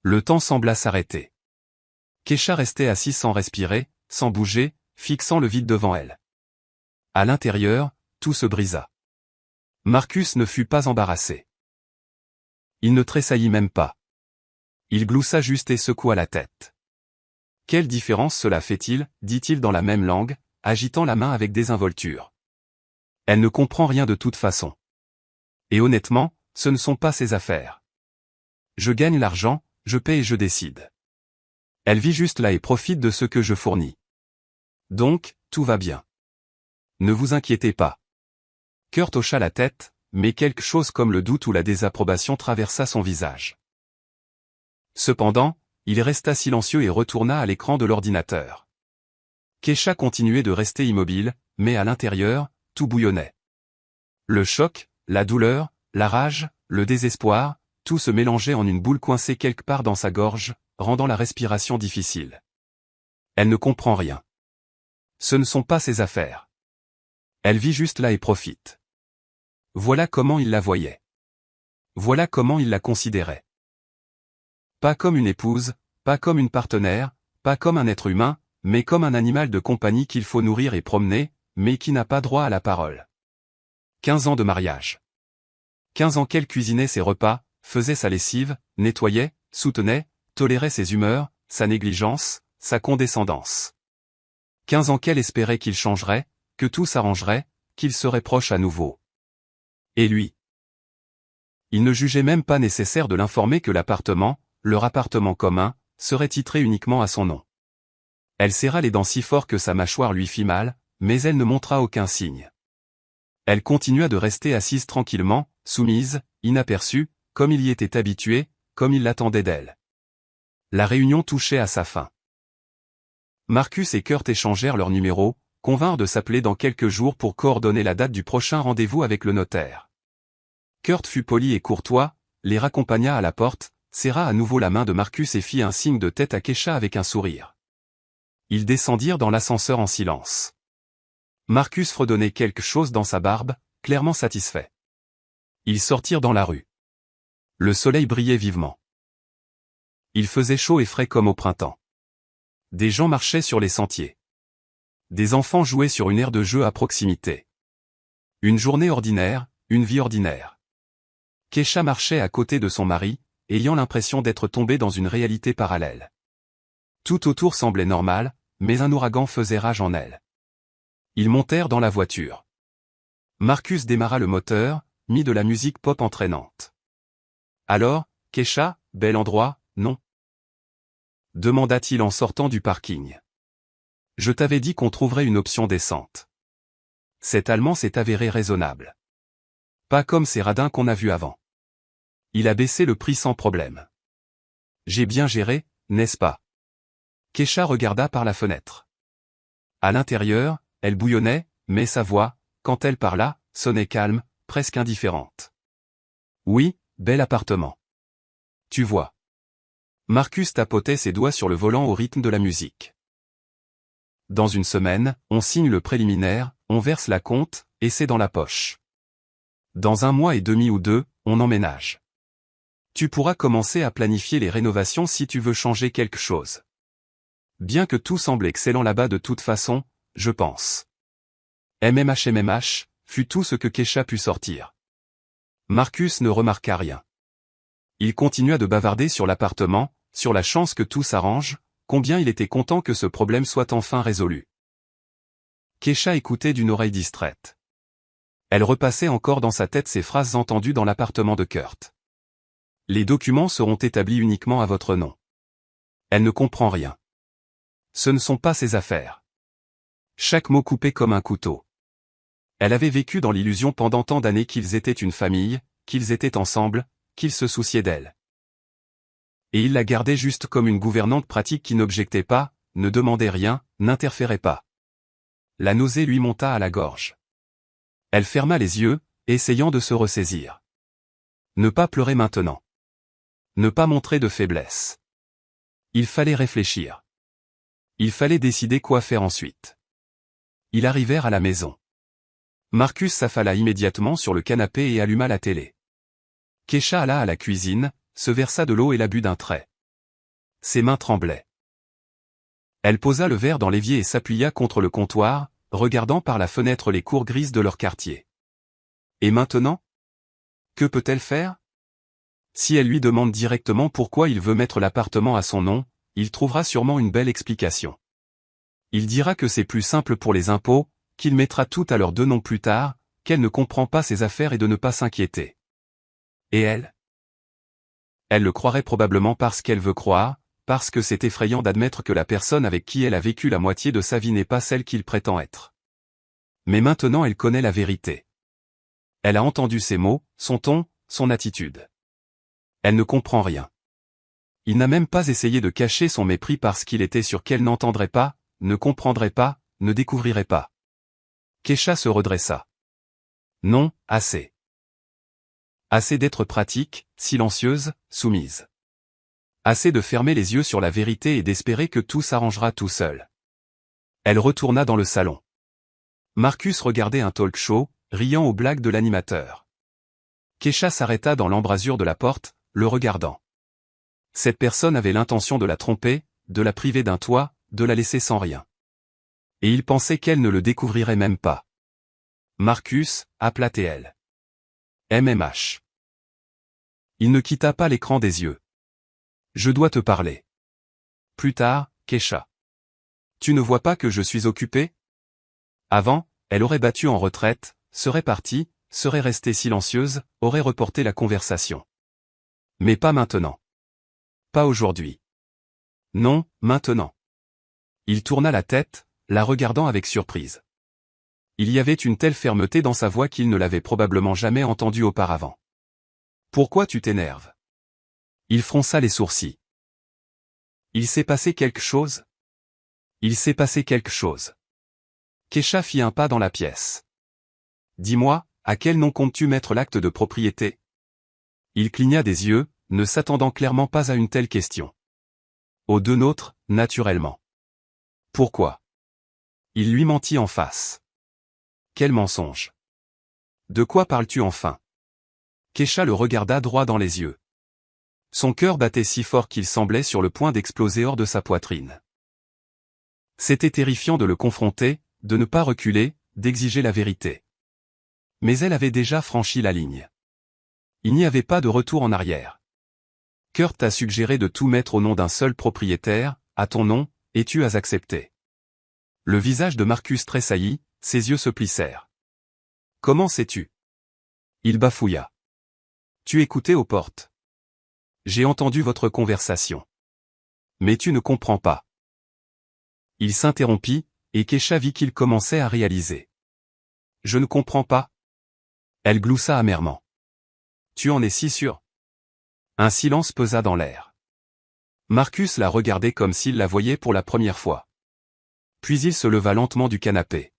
Le temps sembla s'arrêter. Keisha restait assise sans respirer, sans bouger, fixant le vide devant elle. À l'intérieur, tout se brisa. Marcus ne fut pas embarrassé. Il ne tressaillit même pas. Il gloussa juste et secoua la tête. Quelle différence cela fait-il, dit-il dans la même langue, agitant la main avec désinvolture. Elle ne comprend rien de toute façon. Et honnêtement, ce ne sont pas ses affaires. Je gagne l'argent, je paie et je décide. Elle vit juste là et profite de ce que je fournis. Donc, tout va bien. Ne vous inquiétez pas. Kurt hocha la tête, mais quelque chose comme le doute ou la désapprobation traversa son visage. Cependant, il resta silencieux et retourna à l'écran de l'ordinateur. Kesha continuait de rester immobile, mais à l'intérieur, tout bouillonnait. Le choc, la douleur, la rage, le désespoir, tout se mélangeait en une boule coincée quelque part dans sa gorge, rendant la respiration difficile. Elle ne comprend rien. Ce ne sont pas ses affaires. Elle vit juste là et profite. Voilà comment il la voyait. Voilà comment il la considérait. Pas comme une épouse, pas comme une partenaire, pas comme un être humain, mais comme un animal de compagnie qu'il faut nourrir et promener, mais qui n'a pas droit à la parole. 15 ans de mariage. 15 ans qu'elle cuisinait ses repas, faisait sa lessive, nettoyait, soutenait, tolérait ses humeurs, sa négligence, sa condescendance. 15 ans qu'elle espérait qu'il changerait, que tout s'arrangerait, qu'il serait proche à nouveau. Et lui? Il ne jugeait même pas nécessaire de l'informer que l'appartement, leur appartement commun, serait titré uniquement à son nom. Elle serra les dents si fort que sa mâchoire lui fit mal, mais elle ne montra aucun signe. Elle continua de rester assise tranquillement, soumise, inaperçue, comme il y était habitué, comme il l'attendait d'elle. La réunion touchait à sa fin. Marcus et Kurt échangèrent leurs numéros, convinrent de s'appeler dans quelques jours pour coordonner la date du prochain rendez-vous avec le notaire. Kurt fut poli et courtois, les raccompagna à la porte, serra à nouveau la main de Marcus et fit un signe de tête à Kesha avec un sourire. Ils descendirent dans l'ascenseur en silence. Marcus fredonnait quelque chose dans sa barbe, clairement satisfait. Ils sortirent dans la rue. Le soleil brillait vivement. Il faisait chaud et frais comme au printemps. Des gens marchaient sur les sentiers. Des enfants jouaient sur une aire de jeu à proximité. Une journée ordinaire, une vie ordinaire. Kesha marchait à côté de son mari, ayant l'impression d'être tombée dans une réalité parallèle. Tout autour semblait normal, mais un ouragan faisait rage en elle. Ils montèrent dans la voiture. Marcus démarra le moteur, mit de la musique pop entraînante. Alors, Kesha, bel endroit, non? Demanda-t-il en sortant du parking. Je t'avais dit qu'on trouverait une option décente. Cet Allemand s'est avéré raisonnable. Pas comme ces radins qu'on a vus avant. Il a baissé le prix sans problème. J'ai bien géré, n'est-ce pas? Kesha regarda par la fenêtre. À l'intérieur, elle bouillonnait, mais sa voix, quand elle parla, sonnait calme, presque indifférente. Oui, bel appartement. Tu vois. Marcus tapotait ses doigts sur le volant au rythme de la musique. Dans une semaine, on signe le préliminaire, on verse la compte, et c'est dans la poche. Dans 1 mois et demi ou 2, on emménage. Tu pourras commencer à planifier les rénovations si tu veux changer quelque chose. Bien que tout semble excellent là-bas de toute façon, je pense. MMH fut tout ce que Kesha put sortir. Marcus ne remarqua rien. Il continua de bavarder sur l'appartement, sur la chance que tout s'arrange, combien il était content que ce problème soit enfin résolu. Kesha écoutait d'une oreille distraite. Elle repassait encore dans sa tête ces phrases entendues dans l'appartement de Kurt. Les documents seront établis uniquement à votre nom. Elle ne comprend rien. Ce ne sont pas ses affaires. Chaque mot coupé comme un couteau. Elle avait vécu dans l'illusion pendant tant d'années qu'ils étaient une famille, qu'ils étaient ensemble, qu'ils se souciaient d'elle. Et il la gardait juste comme une gouvernante pratique qui n'objectait pas, ne demandait rien, n'interférait pas. La nausée lui monta à la gorge. Elle ferma les yeux, essayant de se ressaisir. Ne pas pleurer maintenant. Ne pas montrer de faiblesse. Il fallait réfléchir. Il fallait décider quoi faire ensuite. Ils arrivèrent à la maison. Marcus s'affala immédiatement sur le canapé et alluma la télé. Kesha alla à la cuisine, se versa de l'eau et la but d'un trait. Ses mains tremblaient. Elle posa le verre dans l'évier et s'appuya contre le comptoir, regardant par la fenêtre les cours grises de leur quartier. Et maintenant? Que peut-elle faire? Si elle lui demande directement pourquoi il veut mettre l'appartement à son nom, il trouvera sûrement une belle explication. Il dira que c'est plus simple pour les impôts, qu'il mettra tout à leurs 2 noms plus tard, qu'elle ne comprend pas ses affaires et de ne pas s'inquiéter. Et elle? Elle le croirait probablement parce qu'elle veut croire, parce que c'est effrayant d'admettre que la personne avec qui elle a vécu la moitié de sa vie n'est pas celle qu'il prétend être. Mais maintenant elle connaît la vérité. Elle a entendu ses mots, son ton, son attitude. Elle ne comprend rien. Il n'a même pas essayé de cacher son mépris parce qu'il était sûr qu'elle n'entendrait pas, ne comprendrait pas, ne découvrirait pas. Kesha se redressa. Non, assez. Assez d'être pratique, silencieuse, soumise. Assez de fermer les yeux sur la vérité et d'espérer que tout s'arrangera tout seul. Elle retourna dans le salon. Marcus regardait un talk show, riant aux blagues de l'animateur. Kesha s'arrêta dans l'embrasure de la porte, le regardant. Cette personne avait l'intention de la tromper, de la priver d'un toit, de la laisser sans rien. Et il pensait qu'elle ne le découvrirait même pas. Marcus, appela-t-elle. MMH. Il ne quitta pas l'écran des yeux. Je dois te parler. Plus tard, Kesha. Tu ne vois pas que je suis occupé? Avant, elle aurait battu en retraite, serait partie, serait restée silencieuse, aurait reporté la conversation. Mais pas maintenant. Pas aujourd'hui. Non, maintenant. Il tourna la tête, la regardant avec surprise. Il y avait une telle fermeté dans sa voix qu'il ne l'avait probablement jamais entendue auparavant. Pourquoi tu t'énerves? Il fronça les sourcils. Il s'est passé quelque chose? Il s'est passé quelque chose. Kesha fit un pas dans la pièce. Dis-moi, à quel nom comptes-tu mettre l'acte de propriété? Il cligna des yeux, ne s'attendant clairement pas à une telle question. Aux deux nôtres, naturellement. Pourquoi? Il lui mentit en face. Quel mensonge? De quoi parles-tu enfin? Kesha le regarda droit dans les yeux. Son cœur battait si fort qu'il semblait sur le point d'exploser hors de sa poitrine. C'était terrifiant de le confronter, de ne pas reculer, d'exiger la vérité. Mais elle avait déjà franchi la ligne. Il n'y avait pas de retour en arrière. Kurt t'a suggéré de tout mettre au nom d'un seul propriétaire, à ton nom, et tu as accepté. Le visage de Marcus tressaillit, ses yeux se plissèrent. Comment sais-tu? Il bafouilla. Tu écoutais aux portes. J'ai entendu votre conversation. Mais tu ne comprends pas. Il s'interrompit, et Kesha vit qu'il commençait à réaliser. Je ne comprends pas. Elle gloussa amèrement. Tu en es si sûr? Un silence pesa dans l'air. Marcus la regardait comme s'il la voyait pour la première fois. Puis il se leva lentement du canapé.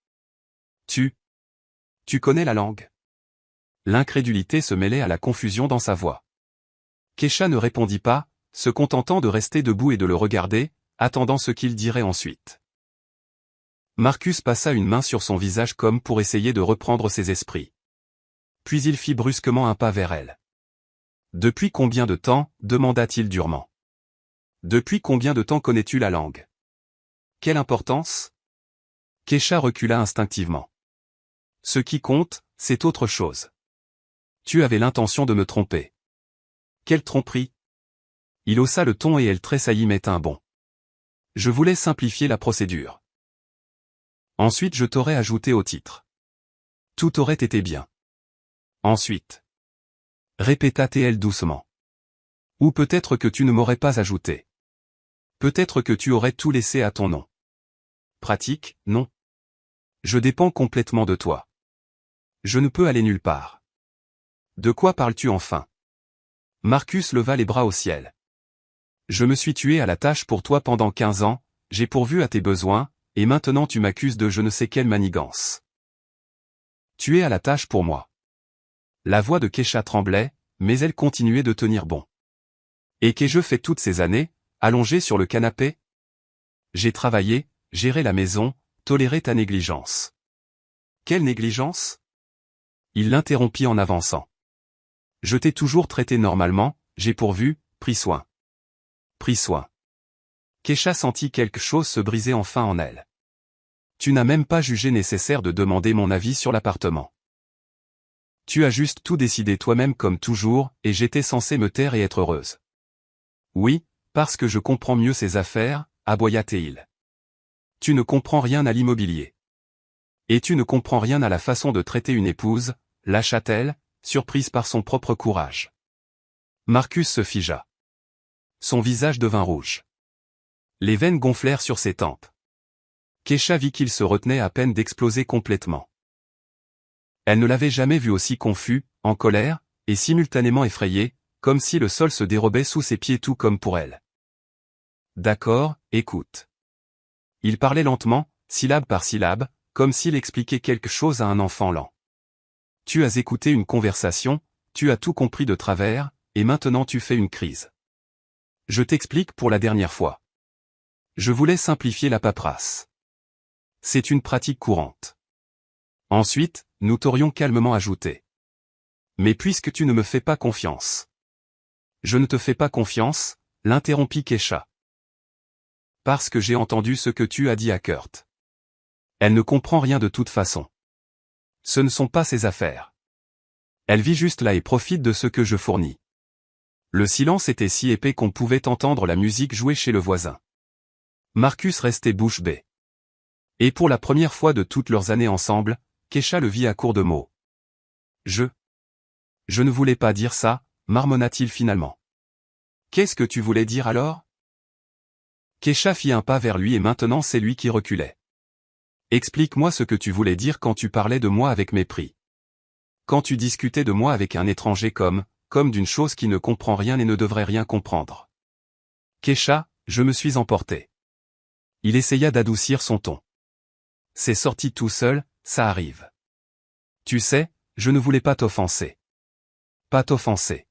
Tu connais la langue? L'incrédulité se mêlait à la confusion dans sa voix. Kesha ne répondit pas, se contentant de rester debout et de le regarder, attendant ce qu'il dirait ensuite. Marcus passa une main sur son visage comme pour essayer de reprendre ses esprits. Puis il fit brusquement un pas vers elle. Depuis combien de temps, demanda-t-il durement. Depuis combien de temps connais-tu la langue? Quelle importance? Kesha recula instinctivement. Ce qui compte, c'est autre chose. Tu avais l'intention de me tromper. Quelle tromperie? Il haussa le ton et elle tressaillit mais un bond. Je voulais simplifier la procédure. Ensuite je t'aurais ajouté au titre. Tout aurait été bien. Ensuite. Répéta TL doucement. Ou peut-être que tu ne m'aurais pas ajouté. Peut-être que tu aurais tout laissé à ton nom. Pratique, non. Je dépends complètement de toi. Je ne peux aller nulle part. De quoi parles-tu enfin? Marcus leva les bras au ciel. Je me suis tué à la tâche pour toi pendant 15 ans, j'ai pourvu à tes besoins, et maintenant tu m'accuses de je ne sais quelle manigance. Tu es à la tâche pour moi. La voix de Kesha tremblait, mais elle continuait de tenir bon. Et qu'ai-je fait toutes ces années, allongé sur le canapé? J'ai travaillé, géré la maison, toléré ta négligence. Quelle négligence? Il l'interrompit en avançant. Je t'ai toujours traité normalement, j'ai pourvu, pris soin. Pris soin. Kesha sentit quelque chose se briser enfin en elle. Tu n'as même pas jugé nécessaire de demander mon avis sur l'appartement. Tu as juste tout décidé toi-même comme toujours, et j'étais censé me taire et être heureuse. Oui, parce que je comprends mieux ces affaires, aboya Théil. Tu ne comprends rien à l'immobilier. Et tu ne comprends rien à la façon de traiter une épouse, lâcha-t-elle, surprise par son propre courage. Marcus se figea. Son visage devint rouge. Les veines gonflèrent sur ses tempes. Kesha vit qu'il se retenait à peine d'exploser complètement. Elle ne l'avait jamais vu aussi confus, en colère, et simultanément effrayé, comme si le sol se dérobait sous ses pieds tout comme pour elle. D'accord, écoute. Il parlait lentement, syllabe par syllabe, comme s'il expliquait quelque chose à un enfant lent. Tu as écouté une conversation, tu as tout compris de travers, et maintenant tu fais une crise. Je t'explique pour la dernière fois. Je voulais simplifier la paperasse. C'est une pratique courante. Ensuite, nous t'aurions calmement ajouté. Mais puisque tu ne me fais pas confiance. Je ne te fais pas confiance, l'interrompit Kesha. Parce que j'ai entendu ce que tu as dit à Kurt. Elle ne comprend rien de toute façon. Ce ne sont pas ses affaires. Elle vit juste là et profite de ce que je fournis. Le silence était si épais qu'on pouvait entendre la musique jouer chez le voisin. Marcus restait bouche bée. Et pour la première fois de toutes leurs années ensemble, Kesha le vit à court de mots. Je ne voulais pas dire ça, marmonna-t-il finalement. Qu'est-ce que tu voulais dire alors? Kesha fit un pas vers lui et maintenant c'est lui qui reculait. Explique-moi ce que tu voulais dire quand tu parlais de moi avec mépris. Quand tu discutais de moi avec un étranger comme d'une chose qui ne comprend rien et ne devrait rien comprendre. Kesha, je me suis emporté. Il essaya d'adoucir son ton. C'est sorti tout seul, ça arrive. Tu sais, je ne voulais pas t'offenser. Pas t'offenser.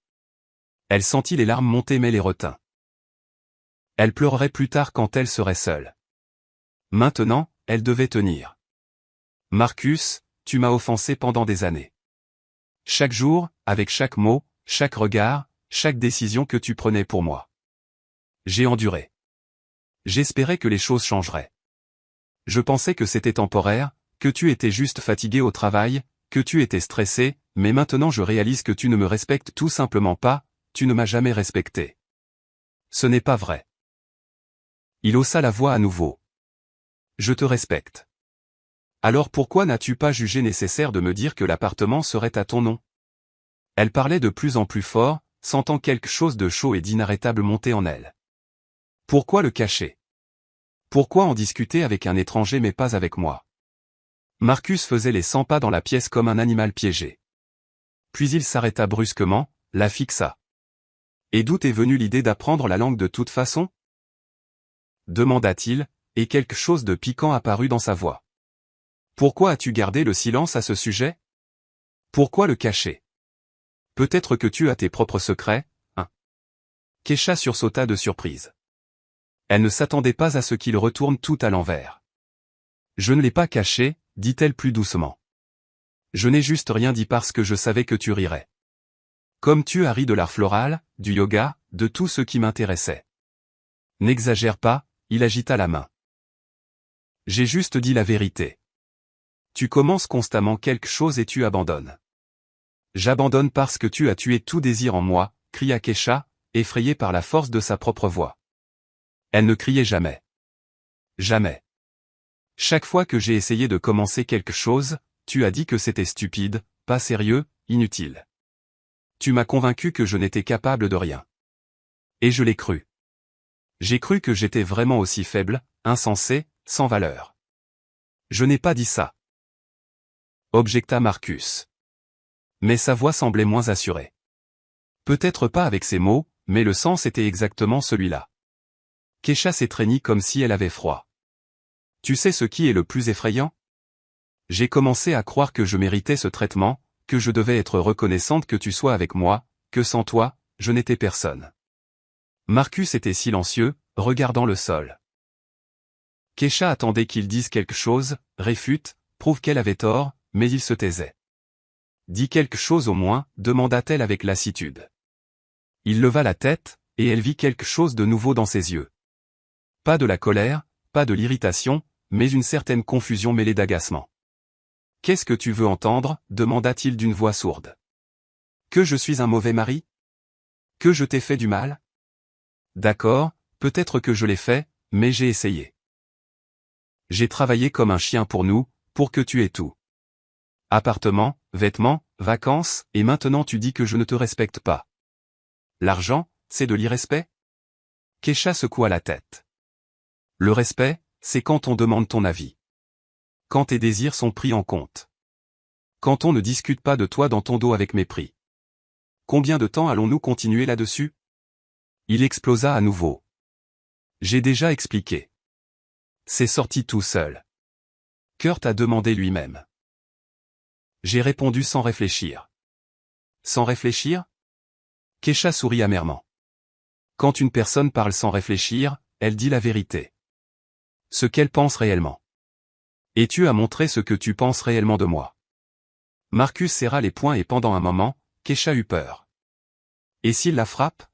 Elle sentit les larmes monter mais les retint. Elle pleurerait plus tard quand elle serait seule. Maintenant, elle devait tenir. Marcus, tu m'as offensé pendant des années. Chaque jour, avec chaque mot, chaque regard, chaque décision que tu prenais pour moi. J'ai enduré. J'espérais que les choses changeraient. Je pensais que c'était temporaire, que tu étais juste fatigué au travail, que tu étais stressé, mais maintenant je réalise que tu ne me respectes tout simplement pas, tu ne m'as jamais respecté. Ce n'est pas vrai. Il haussa la voix à nouveau. Je te respecte. Alors pourquoi n'as-tu pas jugé nécessaire de me dire que l'appartement serait à ton nom? Elle parlait de plus en plus fort, sentant quelque chose de chaud et d'inarrêtable monter en elle. Pourquoi le cacher? Pourquoi en discuter avec un étranger mais pas avec moi? Marcus faisait les 100 pas dans la pièce comme un animal piégé. Puis il s'arrêta brusquement, la fixa. Et d'où est venue l'idée d'apprendre la langue de toute façon? Demanda-t-il, et quelque chose de piquant apparut dans sa voix. Pourquoi as-tu gardé le silence à ce sujet? Pourquoi le cacher? Peut-être que tu as tes propres secrets, hein? Kesha sursauta de surprise. Elle ne s'attendait pas à ce qu'il retourne tout à l'envers. Je ne l'ai pas caché, dit-elle plus doucement. Je n'ai juste rien dit parce que je savais que tu rirais. Comme tu as ri de l'art floral, du yoga, de tout ce qui m'intéressait. N'exagère pas, il agita la main. J'ai juste dit la vérité. Tu commences constamment quelque chose et tu abandonnes. J'abandonne parce que tu as tué tout désir en moi, cria Kesha, effrayée par la force de sa propre voix. Elle ne criait jamais. Jamais. Chaque fois que j'ai essayé de commencer quelque chose, tu as dit que c'était stupide, pas sérieux, inutile. Tu m'as convaincu que je n'étais capable de rien. Et je l'ai cru. J'ai cru que j'étais vraiment aussi faible, insensé, sans valeur. Je n'ai pas dit ça. Objecta Marcus. Mais sa voix semblait moins assurée. Peut-être pas avec ces mots, mais le sens était exactement celui-là. Kesha s'étreignit comme si elle avait froid. Tu sais ce qui est le plus effrayant? J'ai commencé à croire que je méritais ce traitement, que je devais être reconnaissante que tu sois avec moi, que sans toi, je n'étais personne. Marcus était silencieux, regardant le sol. Kesha attendait qu'il dise quelque chose, réfute, prouve qu'elle avait tort, mais il se taisait. Dis quelque chose au moins, demanda-t-elle avec lassitude. Il leva la tête, et elle vit quelque chose de nouveau dans ses yeux. Pas de la colère, pas de l'irritation, mais une certaine confusion mêlée d'agacement. Qu'est-ce que tu veux entendre? Demanda-t-il d'une voix sourde. Que je suis un mauvais mari? Que je t'ai fait du mal? D'accord, peut-être que je l'ai fait, mais j'ai essayé. J'ai travaillé comme un chien pour nous, pour que tu aies tout. Appartement, vêtements, vacances, et maintenant tu dis que je ne te respecte pas. L'argent, c'est de l'irrespect? Kesha secoua la tête. Le respect, c'est quand on demande ton avis. Quand tes désirs sont pris en compte. Quand on ne discute pas de toi dans ton dos avec mépris. Combien de temps allons-nous continuer là-dessus? Il explosa à nouveau. J'ai déjà expliqué. C'est sorti tout seul. Kurt a demandé lui-même. J'ai répondu sans réfléchir. Sans réfléchir? Kesha sourit amèrement. Quand une personne parle sans réfléchir, elle dit la vérité. Ce qu'elle pense réellement. Et tu as montré ce que tu penses réellement de moi. Marcus serra les poings et pendant un moment, Kesha eut peur. Et s'il la frappe?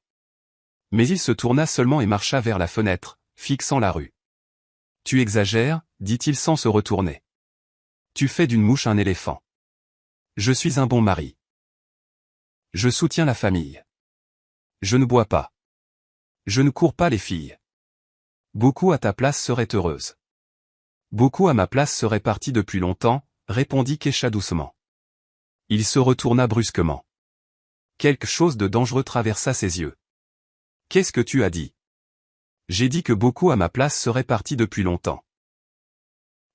Mais il se tourna seulement et marcha vers la fenêtre, fixant la rue. Tu exagères, dit-il sans se retourner. Tu fais d'une mouche un éléphant. Je suis un bon mari. Je soutiens la famille. Je ne bois pas. Je ne cours pas les filles. Beaucoup à ta place seraient heureuses. Beaucoup à ma place seraient partis depuis longtemps, répondit Kesha doucement. Il se retourna brusquement. Quelque chose de dangereux traversa ses yeux. Qu'est-ce que tu as dit? J'ai dit que beaucoup à ma place seraient partis depuis longtemps.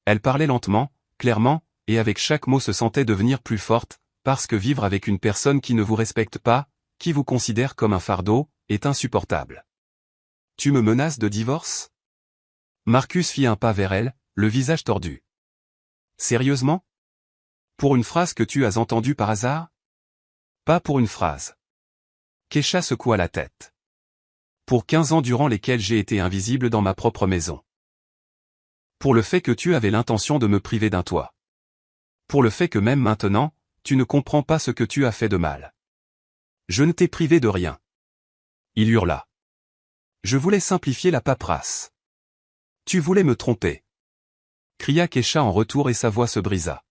Elle parlait lentement, clairement, et avec chaque mot se sentait devenir plus forte, parce que vivre avec une personne qui ne vous respecte pas, qui vous considère comme un fardeau, est insupportable. Tu me menaces de divorce? Marcus fit un pas vers elle, le visage tordu. Sérieusement? Pour une phrase que tu as entendue par hasard? Pas pour une phrase. Kesha secoua la tête. Pour 15 ans durant lesquels j'ai été invisible dans ma propre maison. Pour le fait que tu avais l'intention de me priver d'un toit. Pour le fait que même maintenant, tu ne comprends pas ce que tu as fait de mal. Je ne t'ai privé de rien. Il hurla. Je voulais simplifier la paperasse. Tu voulais me tromper. Cria Kesha en retour et sa voix se brisa.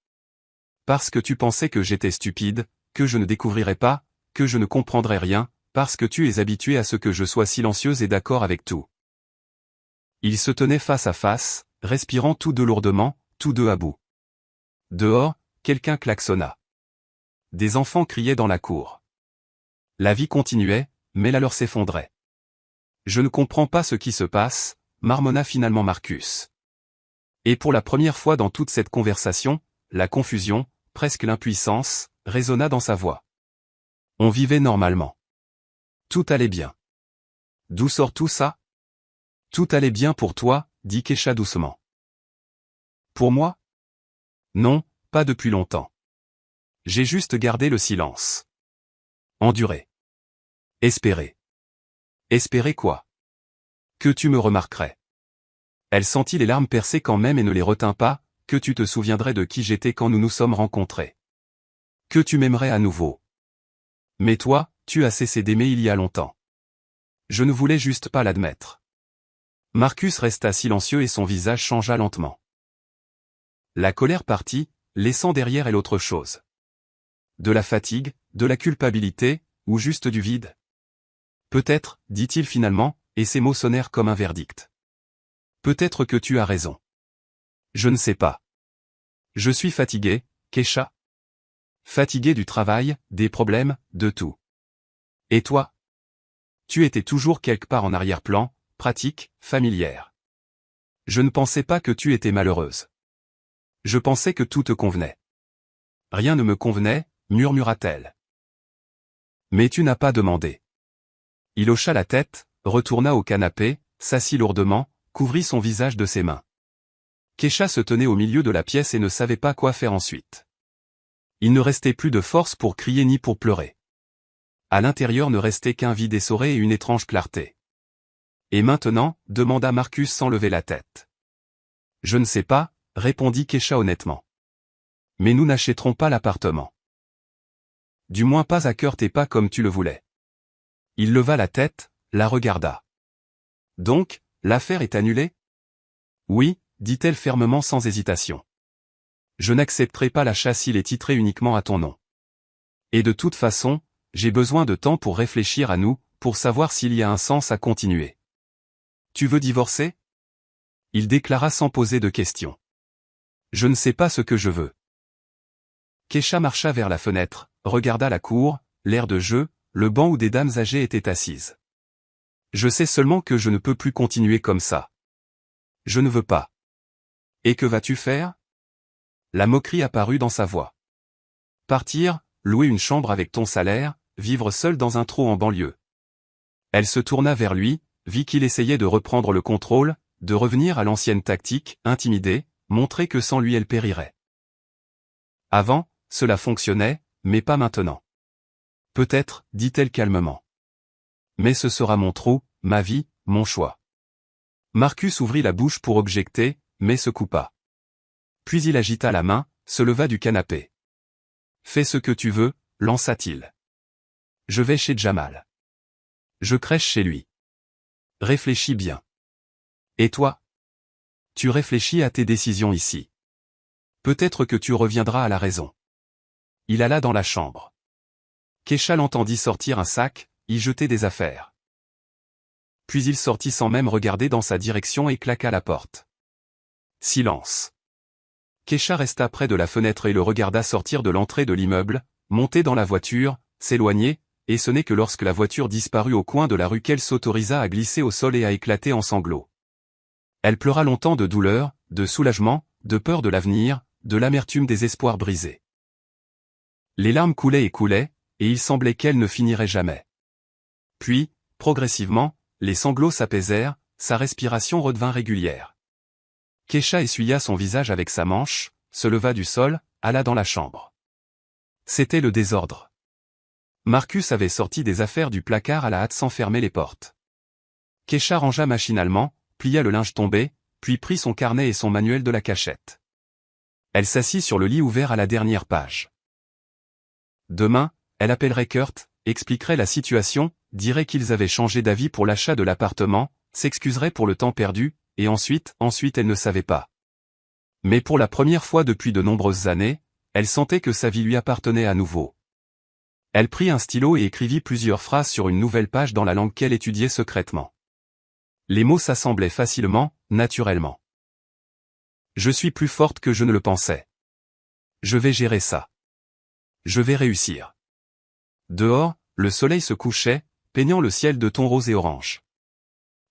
Parce que tu pensais que j'étais stupide, que je ne découvrirais pas, que je ne comprendrais rien, parce que tu es habitué à ce que je sois silencieuse et d'accord avec tout. Ils se tenaient face à face, respirant tous deux lourdement, tous deux à bout. Dehors, quelqu'un klaxonna. Des enfants criaient dans la cour. La vie continuait, mais la leur s'effondrait. Je ne comprends pas ce qui se passe, marmonna finalement Marcus. Et pour la première fois dans toute cette conversation, la confusion, presque l'impuissance, résonna dans sa voix. On vivait normalement. Tout allait bien. D'où sort tout ça? Tout allait bien pour toi, dit Kesha doucement. Pour moi? Non, pas depuis longtemps. J'ai juste gardé le silence. Endurer. Espérer. Espérer quoi? Que tu me remarquerais. Elle sentit les larmes percer quand même et ne les retint pas, que tu te souviendrais de qui j'étais quand nous nous sommes rencontrés. Que tu m'aimerais à nouveau. Mais toi, tu as cessé d'aimer il y a longtemps. Je ne voulais juste pas l'admettre. Marcus resta silencieux et son visage changea lentement. La colère partit, laissant derrière elle autre chose. De la fatigue, de la culpabilité, ou juste du vide? Peut-être, dit-il finalement, et ses mots sonnèrent comme un verdict. Peut-être que tu as raison. Je ne sais pas. Je suis fatigué, Kesha. Fatigué du travail, des problèmes, de tout. Et toi? Tu étais toujours quelque part en arrière-plan, pratique, familière. Je ne pensais pas que tu étais malheureuse. Je pensais que tout te convenait. Rien ne me convenait, murmura-t-elle. Mais tu n'as pas demandé. Il hocha la tête, retourna au canapé, s'assit lourdement, couvrit son visage de ses mains. Kesha se tenait au milieu de la pièce et ne savait pas quoi faire ensuite. Il ne restait plus de force pour crier ni pour pleurer. À l'intérieur ne restait qu'un vide essoré et une étrange clarté. Et maintenant, demanda Marcus sans lever la tête. Je ne sais pas, répondit Kesha honnêtement. Mais nous n'achèterons pas l'appartement. Du moins pas à Kurt et pas comme tu le voulais. Il leva la tête, la regarda. Donc, l'affaire est annulée? Oui, dit-elle fermement sans hésitation. Je n'accepterai pas l'achat s'il est titré uniquement à ton nom. Et de toute façon, j'ai besoin de temps pour réfléchir à nous, pour savoir s'il y a un sens à continuer. Tu veux divorcer? Il déclara sans poser de questions. Je ne sais pas ce que je veux. Kesha marcha vers la fenêtre, regarda la cour, l'air de jeu, le banc où des dames âgées étaient assises. Je sais seulement que je ne peux plus continuer comme ça. Je ne veux pas. Et que vas-tu faire? La moquerie apparut dans sa voix. Partir, louer une chambre avec ton salaire, vivre seul dans un trou en banlieue. Elle se tourna vers lui, vit qu'il essayait de reprendre le contrôle, de revenir à l'ancienne tactique, intimider, montrer que sans lui elle périrait. Avant, cela fonctionnait, mais pas maintenant. Peut-être, dit-elle calmement. Mais ce sera mon trou, ma vie, mon choix. Marcus ouvrit la bouche pour objecter, mais se coupa. Puis il agita la main, se leva du canapé. Fais ce que tu veux, lança-t-il. Je vais chez Jamal. Je crèche chez lui. Réfléchis bien. Et toi? Tu réfléchis à tes décisions ici. Peut-être que tu reviendras à la raison. Il alla dans la chambre. Keisha l'entendit sortir un sac, y jeter des affaires. Puis il sortit sans même regarder dans sa direction et claqua la porte. Silence. Keisha resta près de la fenêtre et le regarda sortir de l'entrée de l'immeuble, monter dans la voiture, s'éloigner, et ce n'est que lorsque la voiture disparut au coin de la rue qu'elle s'autorisa à glisser au sol et à éclater en sanglots. Elle pleura longtemps de douleur, de soulagement, de peur de l'avenir, de l'amertume des espoirs brisés. Les larmes coulaient et coulaient, et il semblait qu'elle ne finirait jamais. Puis, progressivement, les sanglots s'apaisèrent, sa respiration redevint régulière. Keisha essuya son visage avec sa manche, se leva du sol, alla dans la chambre. C'était le désordre. Marcus avait sorti des affaires du placard à la hâte sans fermer les portes. Keisha rangea machinalement, plia le linge tombé, puis prit son carnet et son manuel de la cachette. Elle s'assit sur le lit ouvert à la dernière page. Demain, elle appellerait Kurt, expliquerait la situation, dirait qu'ils avaient changé d'avis pour l'achat de l'appartement, s'excuserait pour le temps perdu, et ensuite elle ne savait pas. Mais pour la première fois depuis de nombreuses années, elle sentait que sa vie lui appartenait à nouveau. Elle prit un stylo et écrivit plusieurs phrases sur une nouvelle page dans la langue qu'elle étudiait secrètement. Les mots s'assemblaient facilement, naturellement. Je suis plus forte que je ne le pensais. Je vais gérer ça. Je vais réussir. Dehors, le soleil se couchait, peignant le ciel de tons roses et orange.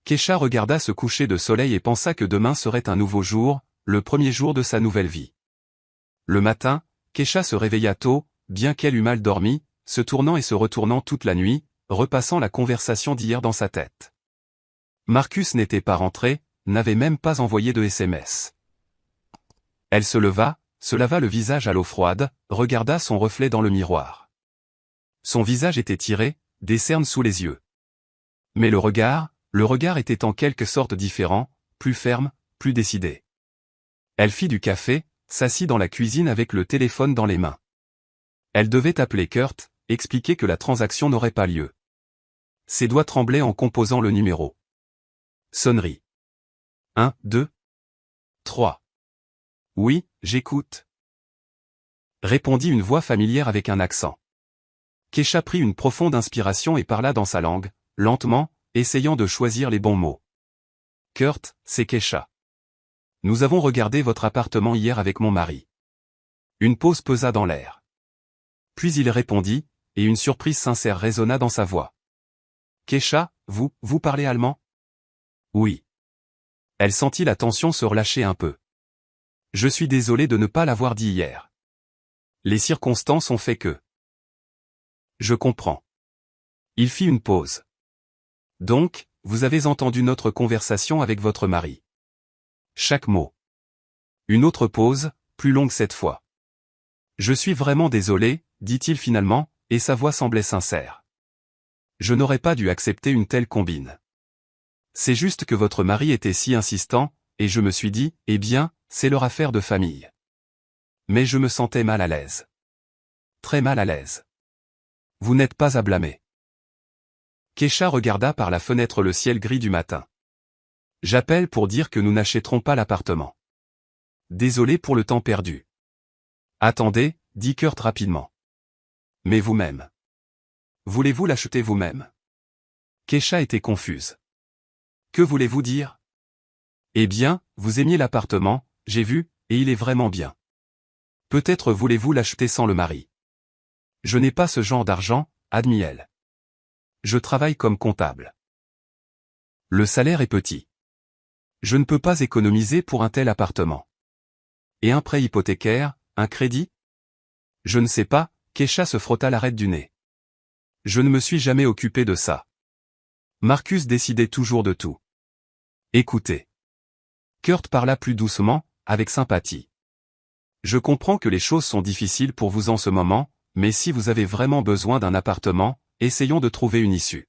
Keisha regarda ce coucher de soleil et pensa que demain serait un nouveau jour, le premier jour de sa nouvelle vie. Le matin, Keisha se réveilla tôt, bien qu'elle eût mal dormi, se tournant et se retournant toute la nuit, repassant la conversation d'hier dans sa tête. Marcus n'était pas rentré, n'avait même pas envoyé de SMS. Elle se leva, se lava le visage à l'eau froide, regarda son reflet dans le miroir. Son visage était tiré, des cernes sous les yeux. Mais le regard était en quelque sorte différent, plus ferme, plus décidé. Elle fit du café, s'assit dans la cuisine avec le téléphone dans les mains. Elle devait appeler Kurt, expliquer que la transaction n'aurait pas lieu. Ses doigts tremblaient en composant le numéro. Sonnerie. 1, 2, 3. Oui, j'écoute. Répondit une voix familière avec un accent. Keisha prit une profonde inspiration et parla dans sa langue, lentement, essayant de choisir les bons mots. Kurt, c'est Keisha. Nous avons regardé votre appartement hier avec mon mari. Une pause pesa dans l'air. Puis il répondit, et une surprise sincère résonna dans sa voix. Keisha, vous parlez allemand? Oui. Elle sentit la tension se relâcher un peu. Je suis désolé de ne pas l'avoir dit hier. Les circonstances ont fait que. Je comprends. Il fit une pause. Donc, vous avez entendu notre conversation avec votre mari. Chaque mot. Une autre pause, plus longue cette fois. Je suis vraiment désolé, dit-il finalement, et sa voix semblait sincère. Je n'aurais pas dû accepter une telle combine. C'est juste que votre mari était si insistant, et je me suis dit, eh bien, c'est leur affaire de famille. Mais je me sentais mal à l'aise. Très mal à l'aise. Vous n'êtes pas à blâmer. Keisha regarda par la fenêtre le ciel gris du matin. J'appelle pour dire que nous n'achèterons pas l'appartement. Désolé pour le temps perdu. Attendez, dit Kurt rapidement. Mais vous-même. Voulez-vous l'acheter vous-même? Keisha était confuse. Que voulez-vous dire? Eh bien, vous aimiez l'appartement, j'ai vu, et il est vraiment bien. Peut-être voulez-vous l'acheter sans le mari. Je n'ai pas ce genre d'argent, admit-elle. Je travaille comme comptable. Le salaire est petit. Je ne peux pas économiser pour un tel appartement. Et un prêt hypothécaire, un crédit? Je ne sais pas, Keisha se frotta l'arête du nez. Je ne me suis jamais occupé de ça. Marcus décidait toujours de tout. Écoutez. Kurt parla plus doucement, avec sympathie. Je comprends que les choses sont difficiles pour vous en ce moment, mais si vous avez vraiment besoin d'un appartement, essayons de trouver une issue.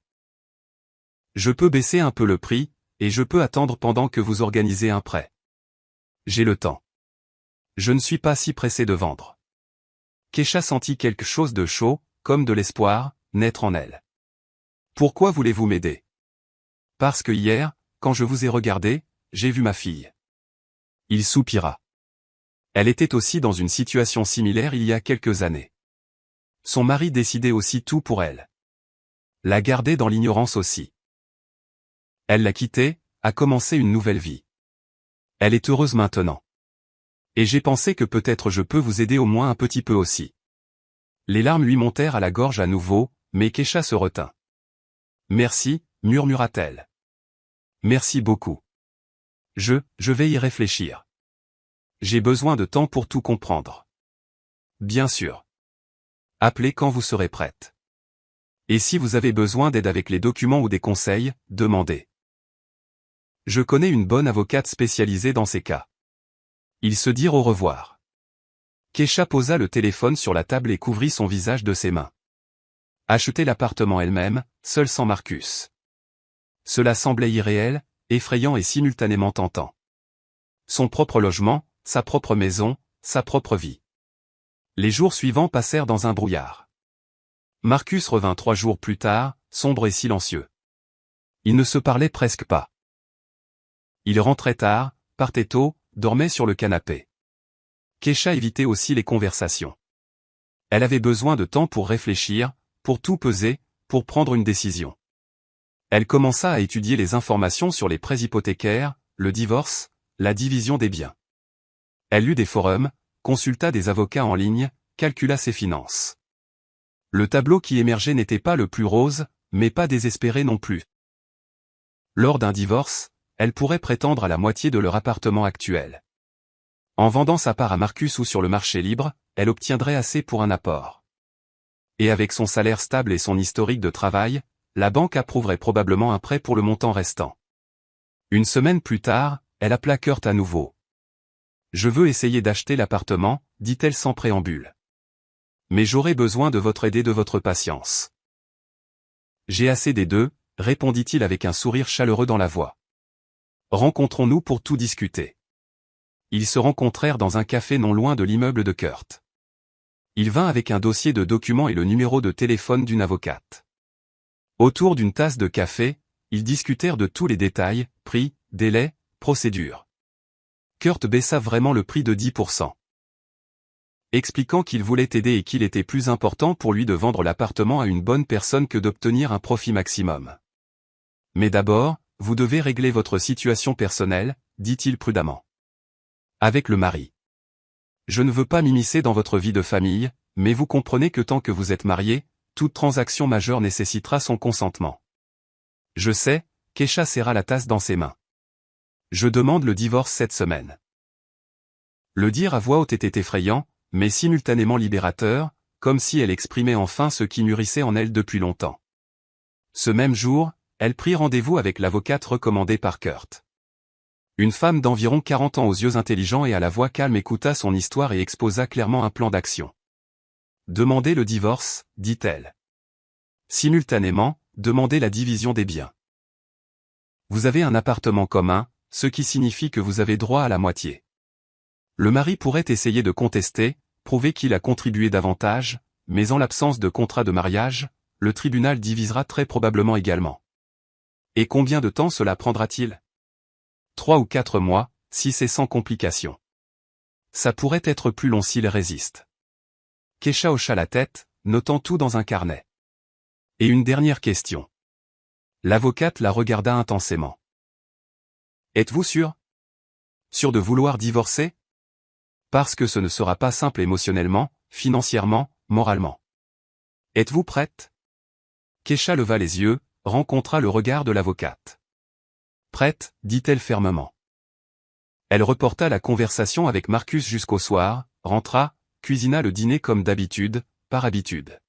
Je peux baisser un peu le prix, et je peux attendre pendant que vous organisez un prêt. J'ai le temps. Je ne suis pas si pressé de vendre. Keisha sentit quelque chose de chaud, comme de l'espoir, naître en elle. Pourquoi voulez-vous m'aider? Parce que hier, quand je vous ai regardé, j'ai vu ma fille. Il soupira. Elle était aussi dans une situation similaire il y a quelques années. Son mari décidait aussi tout pour elle. La gardait dans l'ignorance aussi. Elle l'a quitté, a commencé une nouvelle vie. Elle est heureuse maintenant. Et j'ai pensé que peut-être je peux vous aider au moins un petit peu aussi. Les larmes lui montèrent à la gorge à nouveau, mais Keisha se retint. Merci, murmura-t-elle. Merci beaucoup. Je vais y réfléchir. J'ai besoin de temps pour tout comprendre. Bien sûr. Appelez quand vous serez prête. Et si vous avez besoin d'aide avec les documents ou des conseils, demandez. Je connais une bonne avocate spécialisée dans ces cas. Ils se dirent au revoir. Keisha posa le téléphone sur la table et couvrit son visage de ses mains. Acheter l'appartement elle-même, seule sans Marcus. Cela semblait irréel, effrayant et simultanément tentant. Son propre logement, sa propre maison, sa propre vie. Les jours suivants passèrent dans un brouillard. Marcus revint 3 jours plus tard, sombre et silencieux. Ils ne se parlaient presque pas. Il rentrait tard, partait tôt, dormait sur le canapé. Keisha évitait aussi les conversations. Elle avait besoin de temps pour réfléchir, pour tout peser, pour prendre une décision. Elle commença à étudier les informations sur les prêts hypothécaires, le divorce, la division des biens. Elle lut des forums, consulta des avocats en ligne, calcula ses finances. Le tableau qui émergeait n'était pas le plus rose, mais pas désespéré non plus. Lors d'un divorce, elle pourrait prétendre à la moitié de leur appartement actuel. En vendant sa part à Marcus ou sur le marché libre, elle obtiendrait assez pour un apport. Et avec son salaire stable et son historique de travail, la banque approuverait probablement un prêt pour le montant restant. Une semaine plus tard, elle appela Kurt à nouveau. « Je veux essayer d'acheter l'appartement, dit-elle sans préambule. Mais j'aurai besoin de votre aide et de votre patience. » J'ai assez des deux, répondit-il avec un sourire chaleureux dans la voix. Rencontrons-nous pour tout discuter. Ils se rencontrèrent dans un café non loin de l'immeuble de Kurt. Il vint avec un dossier de documents et le numéro de téléphone d'une avocate. Autour d'une tasse de café, ils discutèrent de tous les détails, prix, délai, procédure. Kurt baissa vraiment le prix de 10%. Expliquant qu'il voulait aider et qu'il était plus important pour lui de vendre l'appartement à une bonne personne que d'obtenir un profit maximum. Mais d'abord, vous devez régler votre situation personnelle, dit-il prudemment. Avec le mari. Je ne veux pas m'immiscer dans votre vie de famille, mais vous comprenez que tant que vous êtes mariés, toute transaction majeure nécessitera son consentement. Je sais, Keisha serra la tasse dans ses mains. Je demande le divorce cette semaine. Le dire à voix haute était effrayant, mais simultanément libérateur, comme si elle exprimait enfin ce qui mûrissait en elle depuis longtemps. Ce même jour, elle prit rendez-vous avec l'avocate recommandée par Kurt. Une femme d'environ 40 ans aux yeux intelligents et à la voix calme écouta son histoire et exposa clairement un plan d'action. Demandez le divorce, dit-elle. Simultanément, demandez la division des biens. Vous avez un appartement commun, ce qui signifie que vous avez droit à la moitié. Le mari pourrait essayer de contester, prouver qu'il a contribué davantage, mais en l'absence de contrat de mariage, le tribunal divisera très probablement également. Et combien de temps cela prendra-t-il? 3 ou 4 mois, si c'est sans complications. Ça pourrait être plus long s'il résiste. Keisha hocha la tête, notant tout dans un carnet. Et une dernière question. L'avocate la regarda intensément. Êtes-vous sûr? Sûr de vouloir divorcer? Parce que ce ne sera pas simple émotionnellement, financièrement, moralement. Êtes-vous prête? Kesha leva les yeux, rencontra le regard de l'avocate. Prête, dit-elle fermement. Elle reporta la conversation avec Marcus jusqu'au soir, rentra, cuisina le dîner comme d'habitude, par habitude.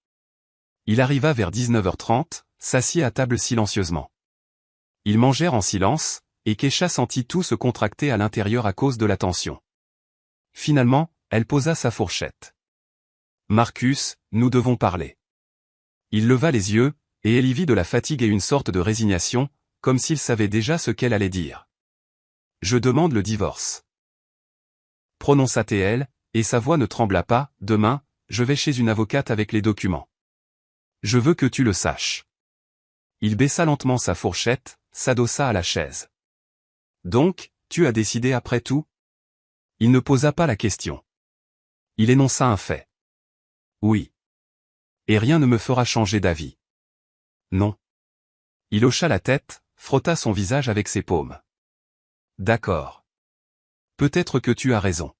Il arriva vers 19h30, s'assit à table silencieusement. Ils mangèrent en silence, et Kesha sentit tout se contracter à l'intérieur à cause de la tension. Finalement, elle posa sa fourchette. Marcus, nous devons parler. Il leva les yeux, et elle y vit de la fatigue et une sorte de résignation, comme s'il savait déjà ce qu'elle allait dire. Je demande le divorce. Prononça-t-elle, et sa voix ne trembla pas. Demain, je vais chez une avocate avec les documents. Je veux que tu le saches. Il baissa lentement sa fourchette, s'adossa à la chaise. Donc, tu as décidé après tout? Il ne posa pas la question. Il énonça un fait. Oui. Et rien ne me fera changer d'avis. Non. Il hocha la tête, frotta son visage avec ses paumes. D'accord. Peut-être que tu as raison.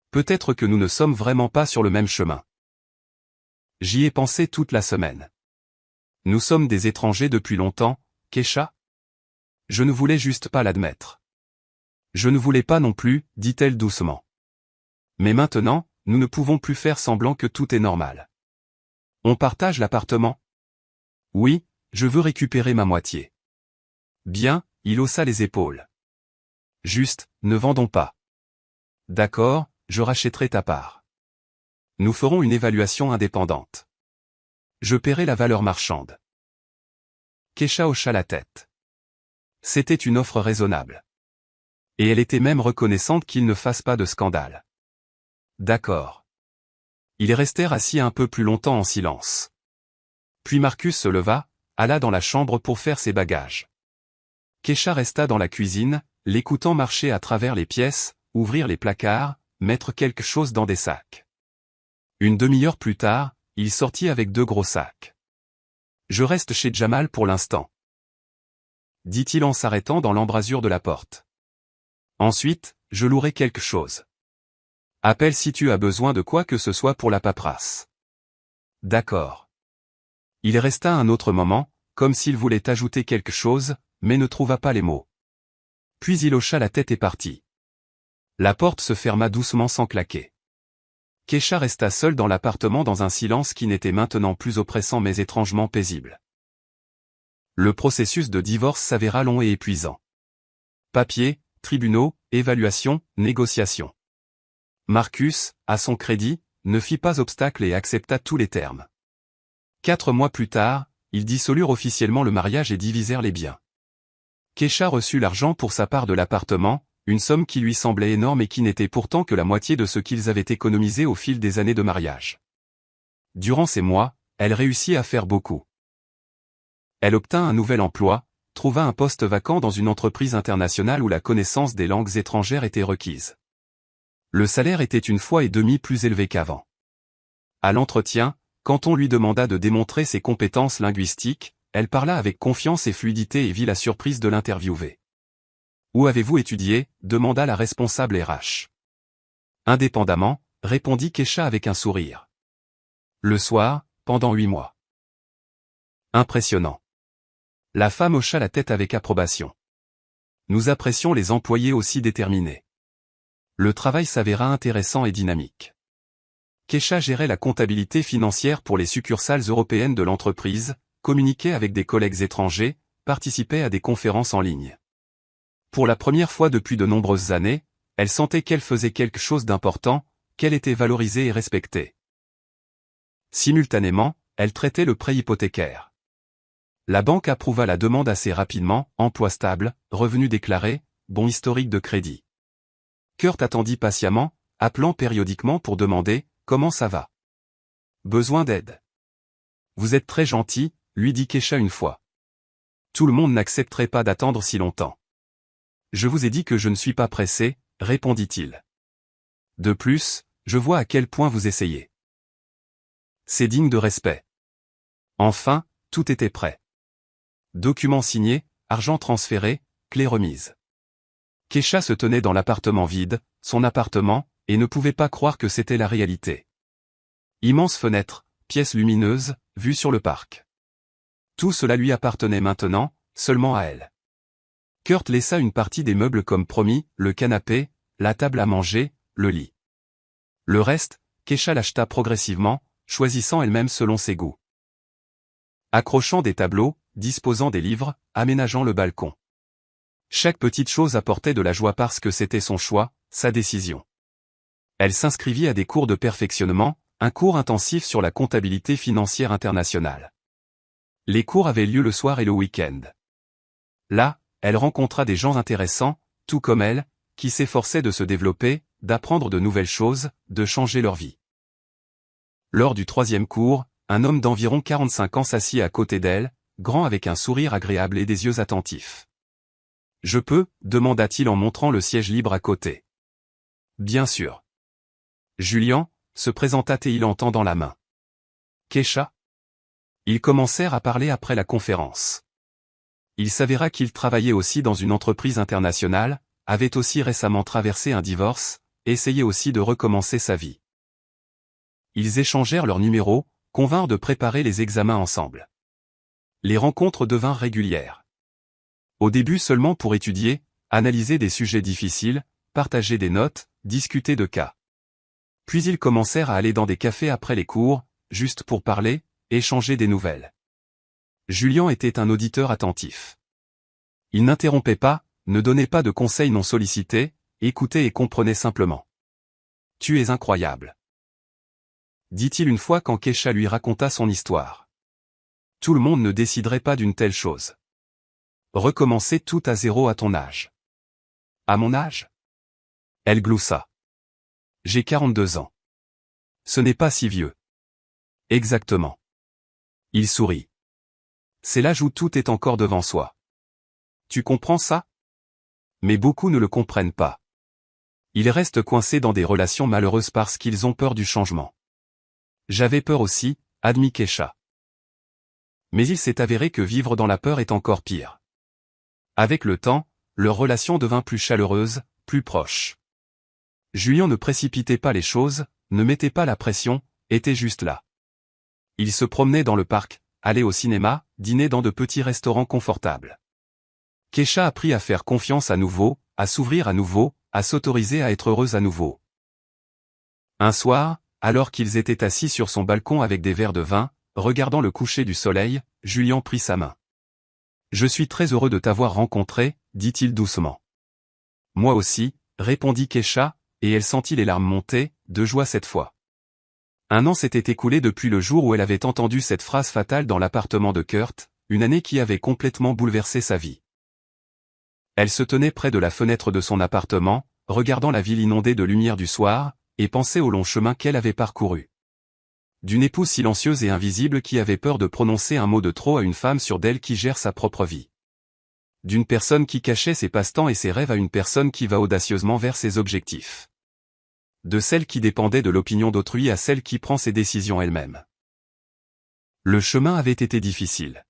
Peut-être que nous ne sommes vraiment pas sur le même chemin. J'y ai pensé toute la semaine. Nous sommes des étrangers depuis longtemps, Kesha? Je ne voulais juste pas l'admettre. Je ne voulais pas non plus, dit-elle doucement. Mais maintenant, nous ne pouvons plus faire semblant que tout est normal. On partage l'appartement? Oui, je veux récupérer ma moitié. Bien, il haussa les épaules. Juste, ne vendons pas. D'accord, je rachèterai ta part. Nous ferons une évaluation indépendante. Je paierai la valeur marchande. Kesha hocha la tête. C'était une offre raisonnable. Et elle était même reconnaissante qu'il ne fasse pas de scandale. D'accord. Ils restèrent assis un peu plus longtemps en silence. Puis Marcus se leva, alla dans la chambre pour faire ses bagages. Kesha resta dans la cuisine, l'écoutant marcher à travers les pièces, ouvrir les placards, mettre quelque chose dans des sacs. Une demi-heure plus tard, il sortit avec 2 gros sacs. Je reste chez Jamal pour l'instant, dit-il en s'arrêtant dans l'embrasure de la porte. Ensuite, je louerai quelque chose. Appelle si tu as besoin de quoi que ce soit pour la paperasse. D'accord. Il resta un autre moment, comme s'il voulait ajouter quelque chose, mais ne trouva pas les mots. Puis il hocha la tête et partit. La porte se ferma doucement sans claquer. Kesha resta seule dans l'appartement dans un silence qui n'était maintenant plus oppressant mais étrangement paisible. Le processus de divorce s'avéra long et épuisant. Papiers, tribunaux, évaluations, négociations. Marcus, à son crédit, ne fit pas obstacle et accepta tous les termes. 4 mois plus tard, ils dissolurent officiellement le mariage et divisèrent les biens. Kesha reçut l'argent pour sa part de l'appartement, une somme qui lui semblait énorme et qui n'était pourtant que la moitié de ce qu'ils avaient économisé au fil des années de mariage. Durant ces mois, elle réussit à faire beaucoup. Elle obtint un nouvel emploi, trouva un poste vacant dans une entreprise internationale où la connaissance des langues étrangères était requise. Le salaire était 1,5 fois plus élevé qu'avant. À l'entretien, quand on lui demanda de démontrer ses compétences linguistiques, elle parla avec confiance et fluidité et vit la surprise de l'interviewé. « Où avez-vous étudié » demanda la responsable RH. « Indépendamment » répondit Kesha avec un sourire. « Le soir, pendant 8 mois. » Impressionnant. La femme hocha la tête avec approbation. Nous apprécions les employés aussi déterminés. Le travail s'avéra intéressant et dynamique. Kesha gérait la comptabilité financière pour les succursales européennes de l'entreprise, communiquait avec des collègues étrangers, participait à des conférences en ligne. Pour la première fois depuis de nombreuses années, elle sentait qu'elle faisait quelque chose d'important, qu'elle était valorisée et respectée. Simultanément, elle traitait le prêt hypothécaire. La banque approuva la demande assez rapidement, emploi stable, revenus déclarés, bon historique de crédit. Kurt attendit patiemment, appelant périodiquement pour demander « Comment ça va ? Besoin d'aide ? » Vous êtes très gentil, lui dit Kesha une fois. Tout le monde n'accepterait pas d'attendre si longtemps. Je vous ai dit que je ne suis pas pressé, répondit-il. De plus, je vois à quel point vous essayez. C'est digne de respect. Enfin, tout était prêt. Documents signés, argent transféré, clé remise. Kesha se tenait dans l'appartement vide, son appartement, et ne pouvait pas croire que c'était la réalité. Immense fenêtre, pièce lumineuse, vue sur le parc. Tout cela lui appartenait maintenant, seulement à elle. Kurt laissa une partie des meubles comme promis, le canapé, la table à manger, le lit. Le reste, Keisha l'acheta progressivement, choisissant elle-même selon ses goûts. Accrochant des tableaux, disposant des livres, aménageant le balcon. Chaque petite chose apportait de la joie parce que c'était son choix, sa décision. Elle s'inscrivit à des cours de perfectionnement, un cours intensif sur la comptabilité financière internationale. Les cours avaient lieu le soir et le week-end. Là, elle rencontra des gens intéressants, tout comme elle, qui s'efforçaient de se développer, d'apprendre de nouvelles choses, de changer leur vie. Lors du 3e cours, un homme d'environ 45 ans s'assit à côté d'elle, grand avec un sourire agréable et des yeux attentifs. « Je peux » demanda-t-il en montrant le siège libre à côté. « Bien sûr. » Julian, se présenta-t-il en tendant la main. « Keisha ?» Ils commencèrent à parler après la conférence. Il s'avéra qu'il travaillait aussi dans une entreprise internationale, avait aussi récemment traversé un divorce, essayait aussi de recommencer sa vie. Ils échangèrent leurs numéros, convinrent de préparer les examens ensemble. Les rencontres devinrent régulières. Au début seulement pour étudier, analyser des sujets difficiles, partager des notes, discuter de cas. Puis ils commencèrent à aller dans des cafés après les cours, juste pour parler, échanger des nouvelles. Julian était un auditeur attentif. Il n'interrompait pas, ne donnait pas de conseils non sollicités, écoutait et comprenait simplement. « Tu es incroyable », dit-il une fois quand Keisha lui raconta son histoire. Tout le monde ne déciderait pas d'une telle chose. Recommencer tout à zéro à ton âge. À mon âge? Elle gloussa. J'ai 42 ans. Ce n'est pas si vieux. Exactement. Il sourit. C'est l'âge où tout est encore devant soi. Tu comprends ça? Mais beaucoup ne le comprennent pas. Ils restent coincés dans des relations malheureuses parce qu'ils ont peur du changement. J'avais peur aussi, admit Keisha. Mais il s'est avéré que vivre dans la peur est encore pire. Avec le temps, leur relation devint plus chaleureuse, plus proche. Julian ne précipitait pas les choses, ne mettait pas la pression, était juste là. Il se promenait dans le parc, allait au cinéma, dînait dans de petits restaurants confortables. Keisha apprit à faire confiance à nouveau, à s'ouvrir à nouveau, à s'autoriser à être heureuse à nouveau. Un soir, alors qu'ils étaient assis sur son balcon avec des verres de vin, regardant le coucher du soleil, Julian prit sa main. « Je suis très heureux de t'avoir rencontré, » dit-il doucement. « Moi aussi, » répondit Keisha, et elle sentit les larmes monter, de joie cette fois. Un an s'était écoulé depuis le jour où elle avait entendu cette phrase fatale dans l'appartement de Kurt, une année qui avait complètement bouleversé sa vie. Elle se tenait près de la fenêtre de son appartement, regardant la ville inondée de lumière du soir, et pensait au long chemin qu'elle avait parcouru. D'une épouse silencieuse et invisible qui avait peur de prononcer un mot de trop à une femme sûre d'elle qui gère sa propre vie. D'une personne qui cachait ses passe-temps et ses rêves à une personne qui va audacieusement vers ses objectifs. De celle qui dépendait de l'opinion d'autrui à celle qui prend ses décisions elle-même. Le chemin avait été difficile.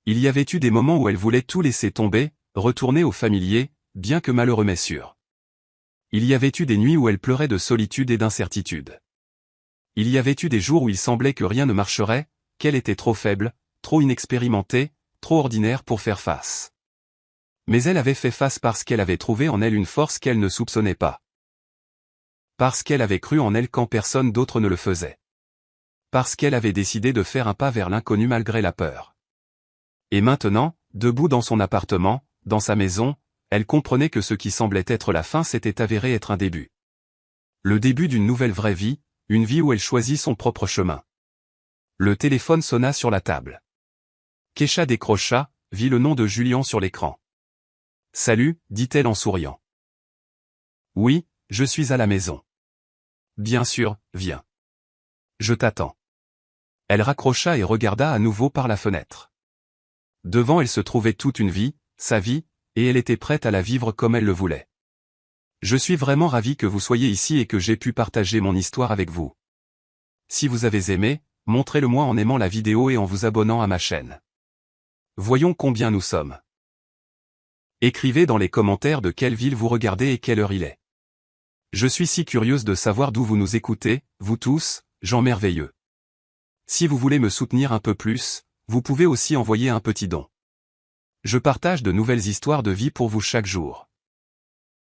Il y avait eu des moments où elle voulait tout laisser tomber, retourner au familier, bien que malheureux mais sûr. Il y avait eu des nuits où elle pleurait de solitude et d'incertitude. Il y avait eu des jours où il semblait que rien ne marcherait, qu'elle était trop faible, trop inexpérimentée, trop ordinaire pour faire face. Mais elle avait fait face parce qu'elle avait trouvé en elle une force qu'elle ne soupçonnait pas. Parce qu'elle avait cru en elle quand personne d'autre ne le faisait. Parce qu'elle avait décidé de faire un pas vers l'inconnu malgré la peur. Et maintenant, debout dans son appartement, dans sa maison, elle comprenait que ce qui semblait être la fin s'était avéré être un début. Le début d'une nouvelle vraie vie, une vie où elle choisit son propre chemin. Le téléphone sonna sur la table. Keisha décrocha, vit le nom de Julian sur l'écran. « Salut » dit-elle en souriant. « Oui, je suis à la maison. »« Bien sûr, viens. Je t'attends. » Elle raccrocha et regarda à nouveau par la fenêtre. Devant elle se trouvait toute une vie, sa vie, et elle était prête à la vivre comme elle le voulait. Je suis vraiment ravi que vous soyez ici et que j'ai pu partager mon histoire avec vous. Si vous avez aimé, montrez-le-moi en aimant la vidéo et en vous abonnant à ma chaîne. Voyons combien nous sommes. Écrivez dans les commentaires de quelle ville vous regardez et quelle heure il est. Je suis si curieuse de savoir d'où vous nous écoutez, vous tous, gens merveilleux. Si vous voulez me soutenir un peu plus, Vous pouvez aussi envoyer un petit don. Je partage de nouvelles histoires de vie pour vous chaque jour.